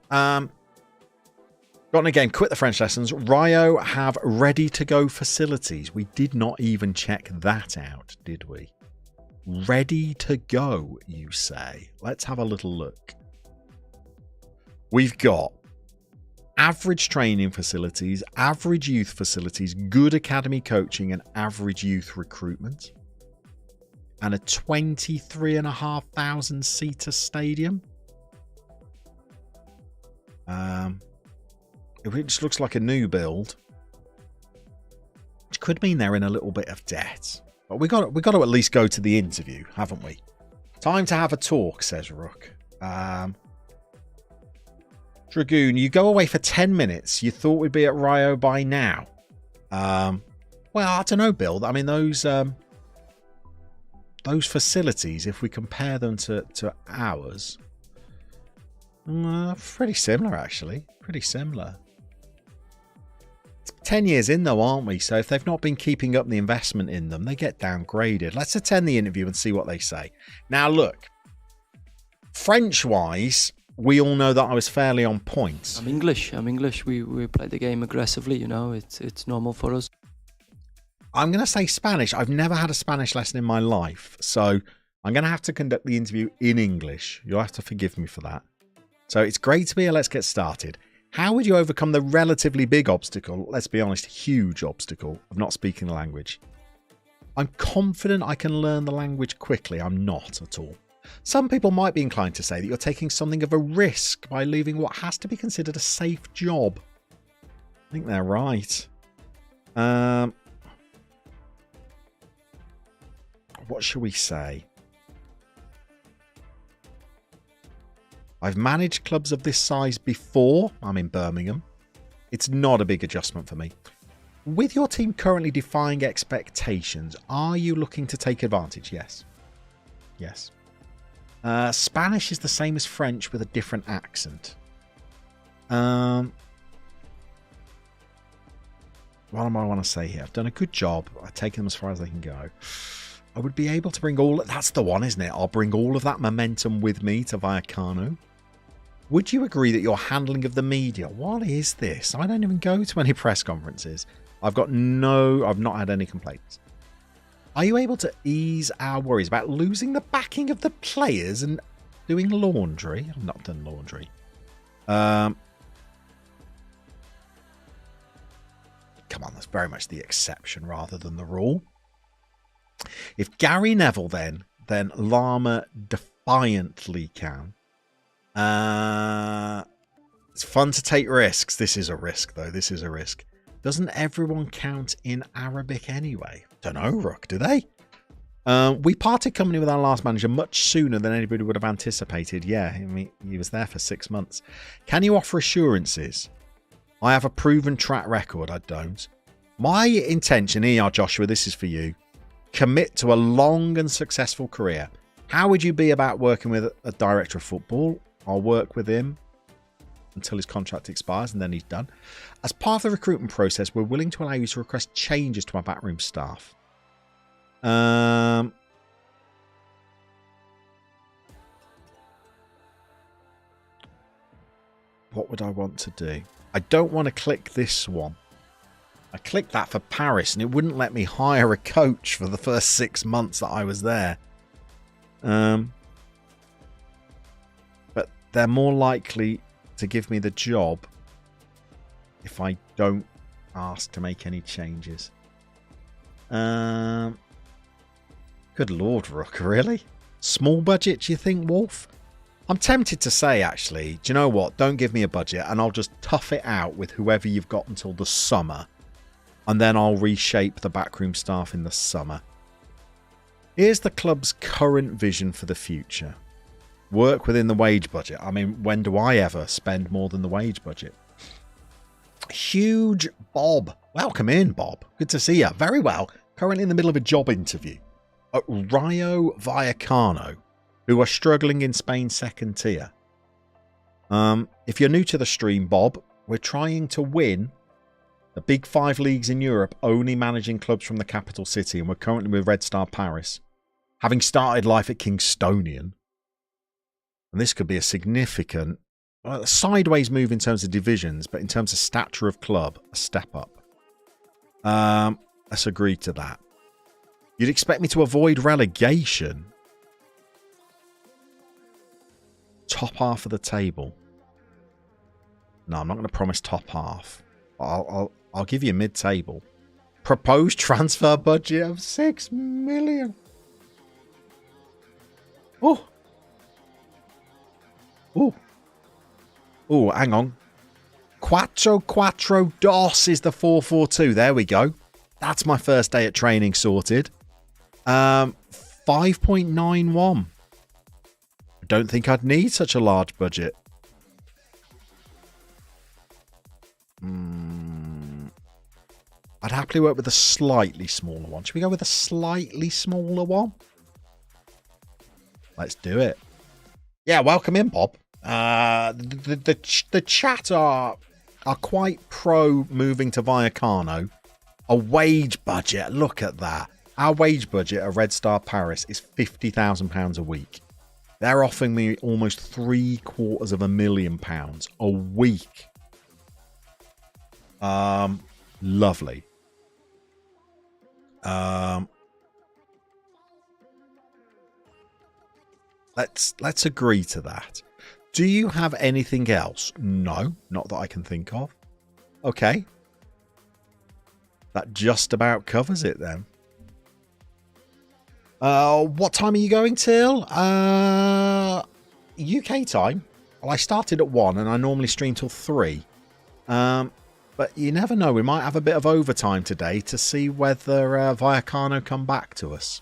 Got in a game. Quit the French lessons. Rayo have ready-to-go facilities. We did not even check that out, did we? Ready to go, you say? Let's have a little look. We've got average training facilities, average youth facilities, good academy coaching and average youth recruitment. And a 23,500 seater stadium. It just looks like a new build, which could mean they're in a little bit of debt. But we got to at least go to the interview, haven't we? Time to have a talk, says Rook. Dragoon, you go away for 10 minutes. You thought we'd be at Rayo by now. Well, I don't know, Bill. I mean, those facilities, if we compare them to ours, pretty similar, actually. Pretty similar. 10 years in, though, aren't we? So if they've not been keeping up the investment in them, they get downgraded. Let's attend the interview and see what they say. Now, look, French-wise, we all know that I was fairly on point.
I'm English. We play the game aggressively, you know. It's normal for us.
I'm going to say Spanish. I've never had a Spanish lesson in my life, so I'm going to have to conduct the interview in English. You'll have to forgive me for that. So it's great to be here. Let's get started. How would you overcome the relatively big obstacle, let's be honest, huge obstacle, of not speaking the language? I'm confident I can learn the language quickly. I'm not at all. Some people might be inclined to say that you're taking something of a risk by leaving what has to be considered a safe job. I think they're right. What shall we say? I've managed clubs of this size before. I'm in Birmingham. It's not a big adjustment for me. With your team currently defying expectations, are you looking to take advantage? Yes. Yes. Spanish is the same as French with a different accent. What do I want to say here? I've done a good job. I've taken them as far as they can go. I would be able to bring all... That's the one, isn't it? I'll bring all of that momentum with me to Vallecano. Would you agree that your handling of the media... What is this? I don't even go to any press conferences. I've not had any complaints. Are you able to ease our worries about losing the backing of the players and doing laundry? I've not done laundry. Come on, that's very much the exception rather than the rule. If Gary Neville then Llama defiantly can. It's fun to take risks. This is a risk, though. This is a risk. Doesn't everyone count in Arabic anyway? Don't know, Rook, do they? We parted company with our last manager much sooner than anybody would have anticipated. Yeah, I mean, he was there for 6 months. Can you offer assurances? I have a proven track record. I don't. My intention, Joshua, this is for you. Commit to a long and successful career. How would you be about working with a director of football? I'll work with him until his contract expires and then he's done. As part of the recruitment process, we're willing to allow you to request changes to our backroom staff. What would I want to do? I don't want to click this one. I clicked that for Paris and it wouldn't let me hire a coach for the first 6 months that I was there. But they're more likely to give me the job if I don't ask to make any changes. Good Lord, Rook, really? Small budget, do you think, Wolf? I'm tempted to say, actually, do you know what? Don't give me a budget and I'll just tough it out with whoever you've got until the summer. And then I'll reshape the backroom staff in the summer. Here's the club's current vision for the future. Work within the wage budget. I mean, when do I ever spend more than the wage budget? Huge Bob. Welcome in, Bob. Good to see you. Very well. Currently in the middle of a job interview at Rayo Vallecano, who are struggling in Spain's second tier. If you're new to the stream, Bob, we're trying to win the big 5 leagues in Europe, only managing clubs from the capital city, and we're currently with Red Star Paris, having started life at Kingstonian. And this could be a significant sideways move in terms of divisions, but in terms of stature of club, a step up. Let's agree to that. You'd expect me to avoid relegation. Top half of the table. No, I'm not going to promise top half. I'll give you mid-table. Proposed transfer budget of 6 million. Oh. Oh, hang on. Quattro dos is the 442. There we go. That's my first day at training sorted. 5.91. I don't think I'd need such a large budget. I'd happily work with a slightly smaller one. Should we go with a slightly smaller one? Let's do it. Yeah, welcome in, Bob. The chat are quite pro moving to Vallecano. A wage budget, look at that. Our wage budget at Red Star Paris is £50,000 a week. They're offering me almost £750,000 a week. Lovely. Let's agree to that. Do you have anything else? No, not that I can think of. Okay. That just about covers it then. What time are you going till? UK time. Well, I started at 1 and I normally stream till 3. But you never know. We might have a bit of overtime today to see whether Vallecano come back to us.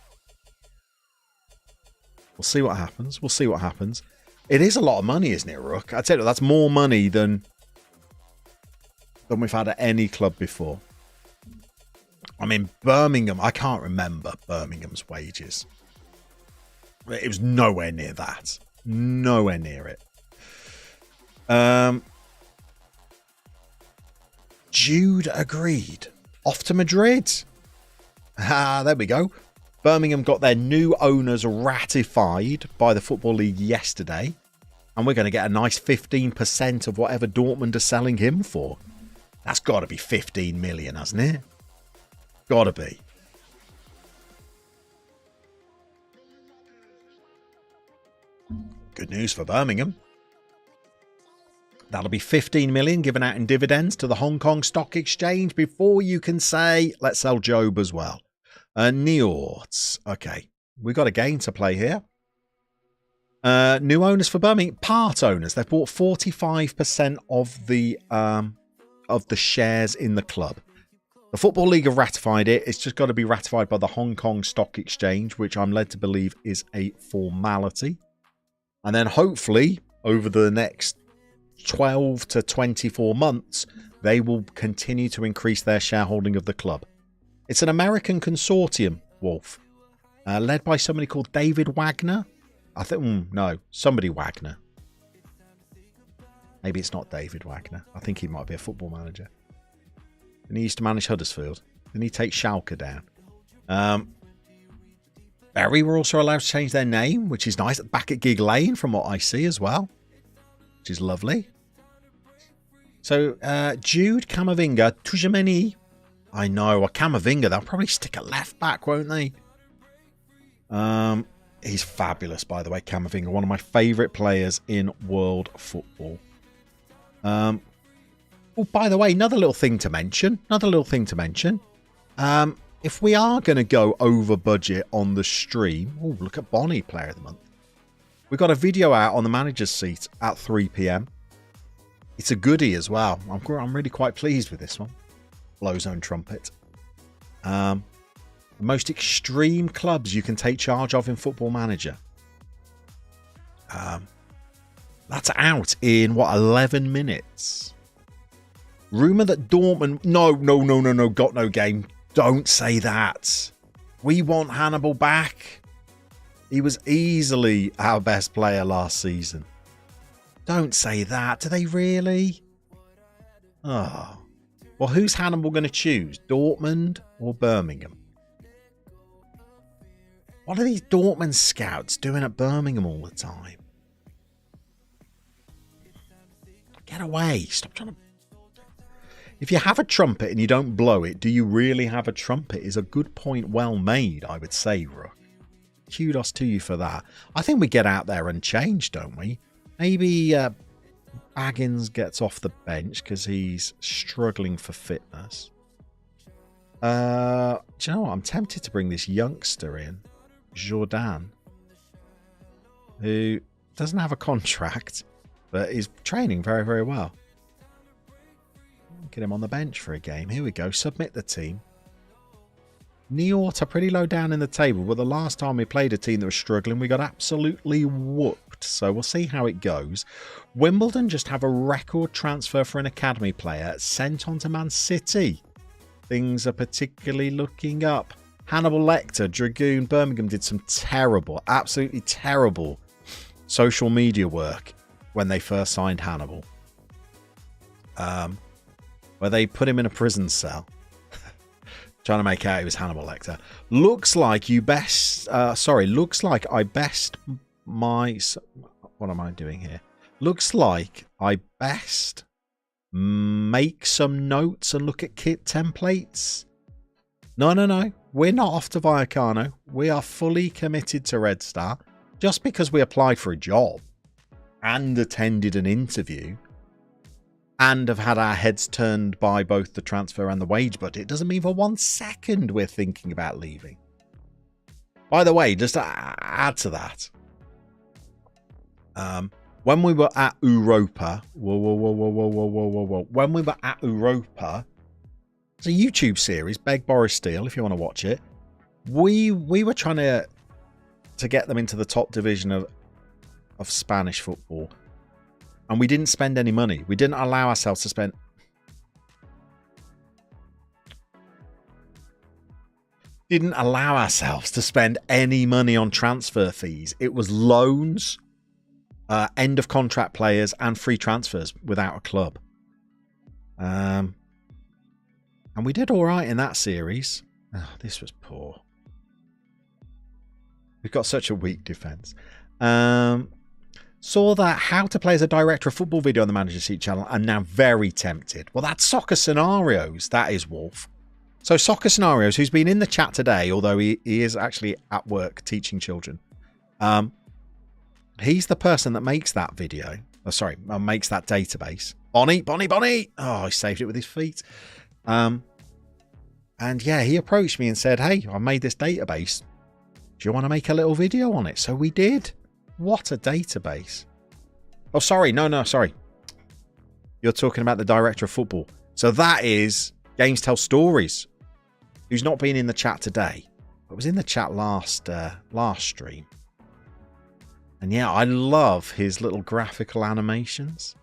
We'll see what happens. We'll see what happens. It is a lot of money, isn't it, Rook? I'd say that's more money than we've had at any club before. I mean, Birmingham, I can't remember Birmingham's wages. It was nowhere near that. Nowhere near it. Jude agreed. Off to Madrid. There we go. Birmingham got their new owners ratified by the Football League yesterday. And we're going to get a nice 15% of whatever Dortmund are selling him for. That's got to be 15 million, hasn't it? Got to be. Good news for Birmingham. That'll be 15 million given out in dividends to the Hong Kong Stock Exchange before you can say, let's sell Job as well. Niorts. Okay. We've got a game to play here. New owners for Birmingham. Part owners. They've bought 45% of the shares in the club. The Football League have ratified it. It's just got to be ratified by the Hong Kong Stock Exchange, which I'm led to believe is a formality. And then hopefully, over the next 12 to 24 months, they will continue to increase their shareholding of the club. It's an American consortium, Wolf, led by somebody called David Wagner. I think, no, somebody Wagner. Maybe it's not David Wagner. I think he might be a football manager. And he used to manage Huddersfield. Didn't he take Schalke down? Bury were also allowed to change their name, which is nice. Back at Gig Lane, from what I see as well, which is lovely. So, Jude, Camavinga, Tujameni. I know, or Camavinga, they'll probably stick at left back, won't they? He's fabulous, by the way, Camavinga. One of my favourite players in world football. Oh, by the way, another little thing to mention. If we are going to go over budget on the stream... Oh, look at Bonnie, Player of the Month. We've got a video out on the manager's seat at 3 p.m. It's a goodie as well. I'm really quite pleased with this one. Blows own trumpet. The most extreme clubs you can take charge of in Football Manager. That's out in, 11 minutes. Rumour that Dortmund... No. Got no game. Don't say that. We want Hannibal back. He was easily our best player last season. Don't say that. Do they really? Oh. Well, who's Hannibal going to choose? Dortmund or Birmingham? What are these Dortmund scouts doing at Birmingham all the time? Get away. Stop trying to... If you have a trumpet and you don't blow it, do you really have a trumpet? Is a good point well made, I would say, Rook. Kudos to you for that. I think we get out there and change, don't we? Maybe Baggins gets off the bench because he's struggling for fitness. Do you know what? I'm tempted to bring this youngster in, Jordan, who doesn't have a contract, but he's training very, very well. Get him on the bench for a game. Here we go. Submit the team. Niort are pretty low down in the table, but the last time we played a team that was struggling, we got absolutely whooped. So we'll see how it goes. Wimbledon just have a record transfer for an academy player sent on to Man City. Things are particularly looking up. Hannibal Lecter, Dragoon, Birmingham did some terrible, absolutely terrible social media work when they first signed Hannibal. Where they put him in a prison cell. Trying to make out he was Hannibal Lecter. Looks like you best... looks like I best my... What am I doing here? Looks like I best make some notes and look at kit templates. No. We're not off to Vallecano. We are fully committed to Red Star. Just because we applied for a job and attended an interview and have had our heads turned by both the transfer and the wage budget, it doesn't mean for 1 second we're thinking about leaving. By the way, just to add to that, when we were at Europa, when we were at Europa, it's a YouTube series, Beg Boris Steele, if you want to watch it. We were trying to get them into the top division of Spanish football. And we didn't spend any money. We didn't allow ourselves to spend... Didn't allow ourselves to spend any money on transfer fees. It was loans, end of contract players, and free transfers without a club. And we did all right in that series. Oh, this was poor. We've got such a weak defence. Saw that How to Play as a Director of Football video on the Manager Seat channel and now very tempted. Well, that's Soccer Scenarios. That is Wolf. So Soccer Scenarios, who's been in the chat today, although he is actually at work teaching children. He's the person that makes that video. Oh, sorry, makes that database. Bonnie. Oh, he saved it with his feet. And yeah, he approached me and said, hey, I made this database. Do you want to make a little video on it? So we did. What a database. Oh, sorry. No, sorry. You're talking about the director of football. So that is Games Tell Stories, who's not been in the chat today, but was in the chat last stream. And yeah, I love his little graphical animations.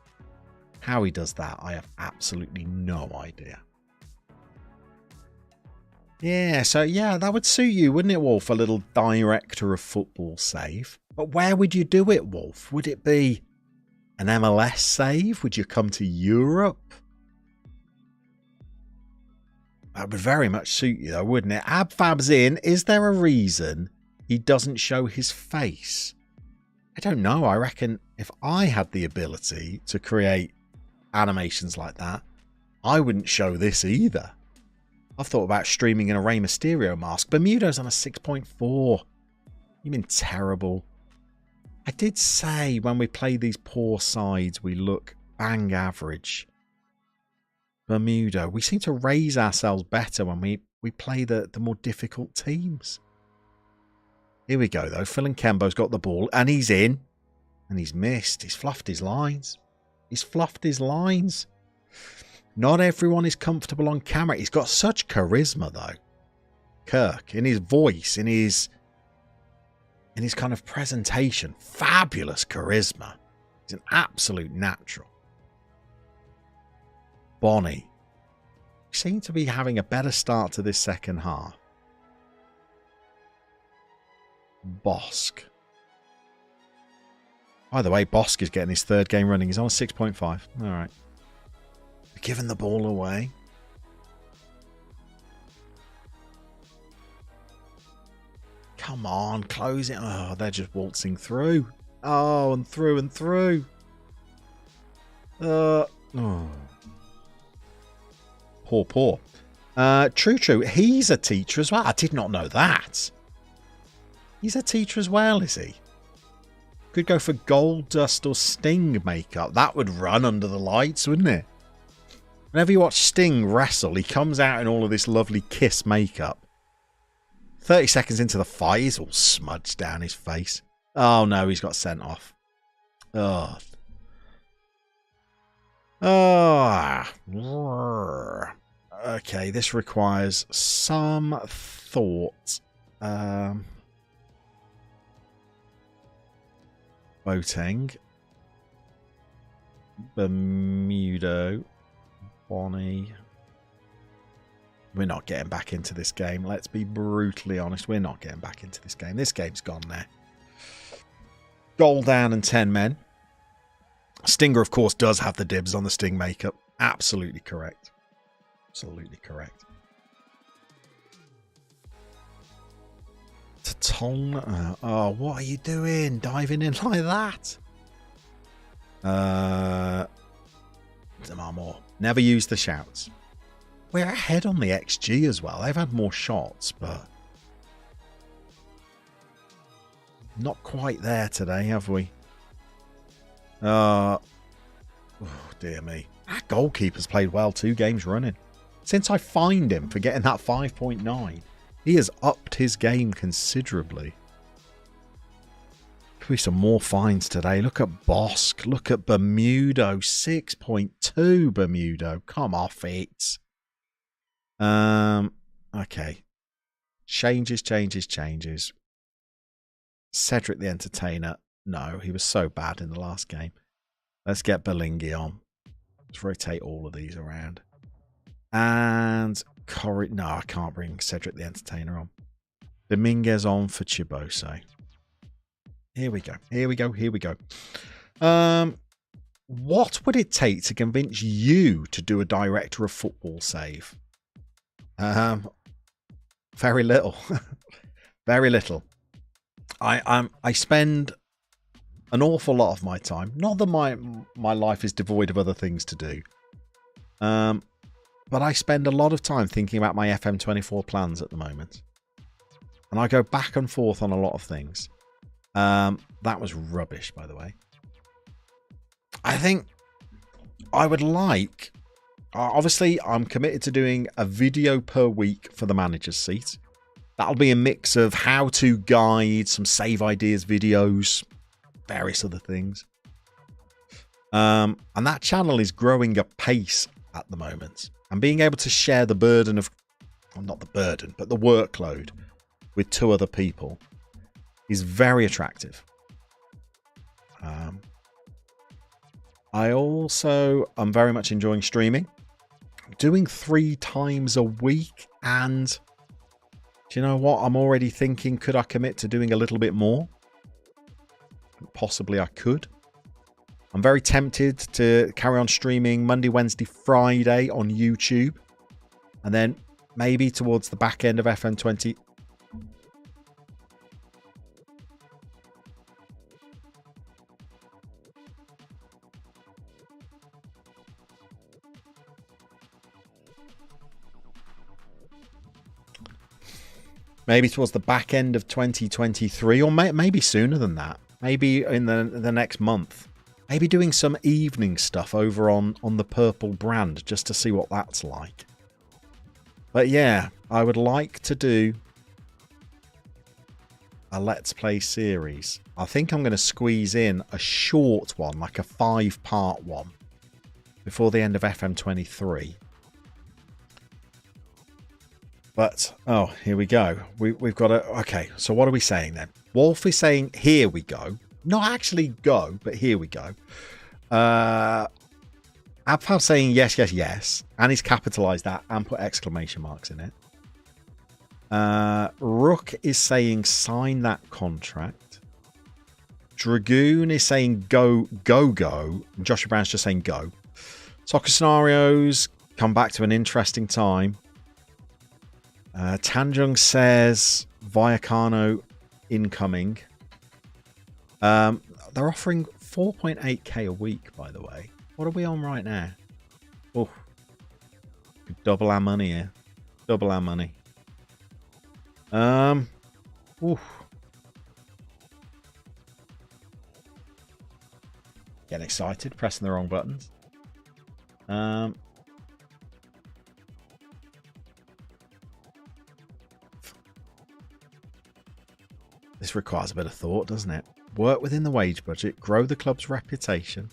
How he does that, I have absolutely no idea. Yeah, so yeah, that would suit you, wouldn't it, Wolf? A little director of football save. But where would you do it, Wolf? Would it be an MLS save? Would you come to Europe? That would very much suit you, though, wouldn't it? Abfab's in. Is there a reason he doesn't show his face? I don't know. I reckon if I had the ability to create animations like that, I wouldn't show this either. I've thought about streaming in a Rey Mysterio mask. Bermuda's on a 6.4. You've been terrible. I did say when we play these poor sides, we look bang average. Bermuda, we seem to raise ourselves better when we play the more difficult teams. Here we go, though. Phil and Kembo's got the ball, and he's in. And he's missed. He's fluffed his lines. Not everyone is comfortable on camera. He's got such charisma, though. Kirk, in his voice, in his kind of presentation. Fabulous charisma. He's an absolute natural. Bonnie. Seem to be having a better start to this second half. Bosk. By the way, Bosk is getting his third game running. He's on a 6.5. All right. Giving the ball away. Come on, close it. Oh, they're just waltzing through. Oh, and through and through. Oh. Poor. True. He's a teacher as well. I did not know that. He's a teacher as well, is he? Could go for gold dust or Sting makeup. That would run under the lights, wouldn't it? Whenever you watch Sting wrestle, he comes out in all of this lovely Kiss makeup. 30 seconds into the fight, he's all smudged down his face. Oh no, he's got sent off. Oh, Okay, this requires some thought. Boateng. Bermudo. Bonnie. We're not getting back into this game. Let's be brutally honest. We're not getting back into this game. This game's gone now. Goal down and 10 men. Stinger, of course, does have the dibs on the Sting makeup. Absolutely correct. Absolutely correct. Taton. Oh, what are you doing? Diving in like that? More. Never use the shouts. We're ahead on the XG as well. They've had more shots, but not quite there today, have we? Oh, dear me. Our goalkeeper's played well 2 games running. Since I fined him for getting that 5.9, he has upped his game considerably. Could be some more fines today. Look at Bosk. Look at Bermudo. 6.2 Bermudo. Come off it. Okay. Changes. Cedric the Entertainer. No, he was so bad in the last game. Let's get Belingi on. Let's rotate all of these around. And no, I can't bring Cedric the Entertainer on. Dominguez on for Chiboso. Here we go. What would it take to convince you to do a director of football save? Very little. Very little. I spend an awful lot of my time. Not that my life is devoid of other things to do. But I spend a lot of time thinking about my FM24 plans at the moment. And I go back and forth on a lot of things. That was rubbish, by the way. I think I would like... Obviously, I'm committed to doing a video per week for the manager's seat. That'll be a mix of how-to guides, some save ideas videos, various other things. And that channel is growing apace at the moment. And being able to share the burden of... Well, not the burden, but the workload with 2 other people is very attractive. I also am very much enjoying streaming. I'm doing 3 times a week, and do you know what? I'm already thinking, could I commit to doing a little bit more? Possibly I could. I'm very tempted to carry on streaming Monday, Wednesday, Friday on YouTube. And then maybe towards the back end of FM20. Maybe towards the back end of 2023, or maybe sooner than that. Maybe in the next month. Maybe doing some evening stuff over on the Purple brand, just to see what that's like. But yeah, I would like to do a Let's Play series. I think I'm going to squeeze in a short one, like a 5-part one, before the end of FM23. But, oh, here we go. We've got a... Okay, so what are we saying then? Wolf is saying, here we go. Not actually go, but here we go. Abfab saying yes, yes, yes. And he's capitalised that and put exclamation marks in it. Rook is saying sign that contract. Dragoon is saying go, go, go. And Joshua Brown's just saying go. Soccer Scenarios come back to an interesting time. Tanjung says Vallecano incoming. They're offering 4.8k a week, by the way. What are we on right now? Oh, double our money here. Double our money. Oof. Getting excited, pressing the wrong buttons. This requires a bit of thought, doesn't it? Work within the wage budget, grow the club's reputation,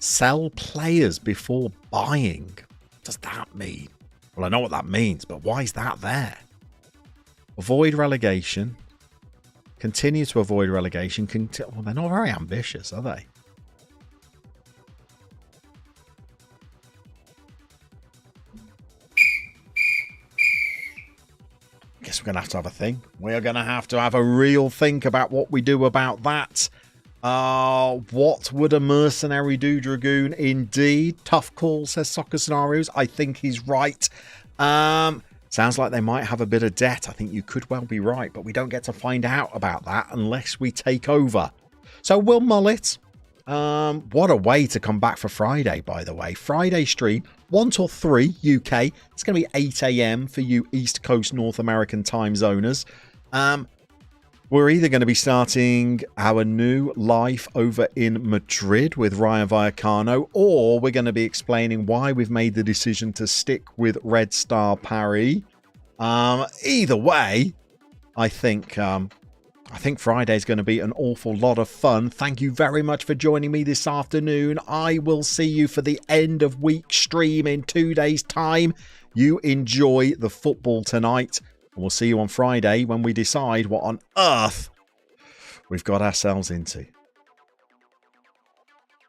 Sell players before buying. What does that mean? Well, I know what that means, but why is that there? Avoid relegation. Continue to avoid relegation. Well, they're not very ambitious, are they? Guess we're going to have a thing. We're going to have a real think about what we do about that. What would a mercenary do, Dragoon? Indeed. Tough call, says Soccer Scenarios. I think he's right. Sounds like they might have a bit of debt. I think you could well be right, but we don't get to find out about that unless we take over. So we'll mull it. What a way to come back for Friday, by the way. Friday stream, 1 till 3 UK. It's going to be 8 a.m. for you East Coast North American time zoners. We're either going to be starting our new life over in Madrid with Rayo Vallecano, or we're going to be explaining why we've made the decision to stick with Red Star Paris. Either way, I think Friday is going to be an awful lot of fun. Thank you very much for joining me this afternoon. I will see you for the end of week stream in 2 days' time. You enjoy the football tonight. And we'll see you on Friday when we decide what on earth we've got ourselves into.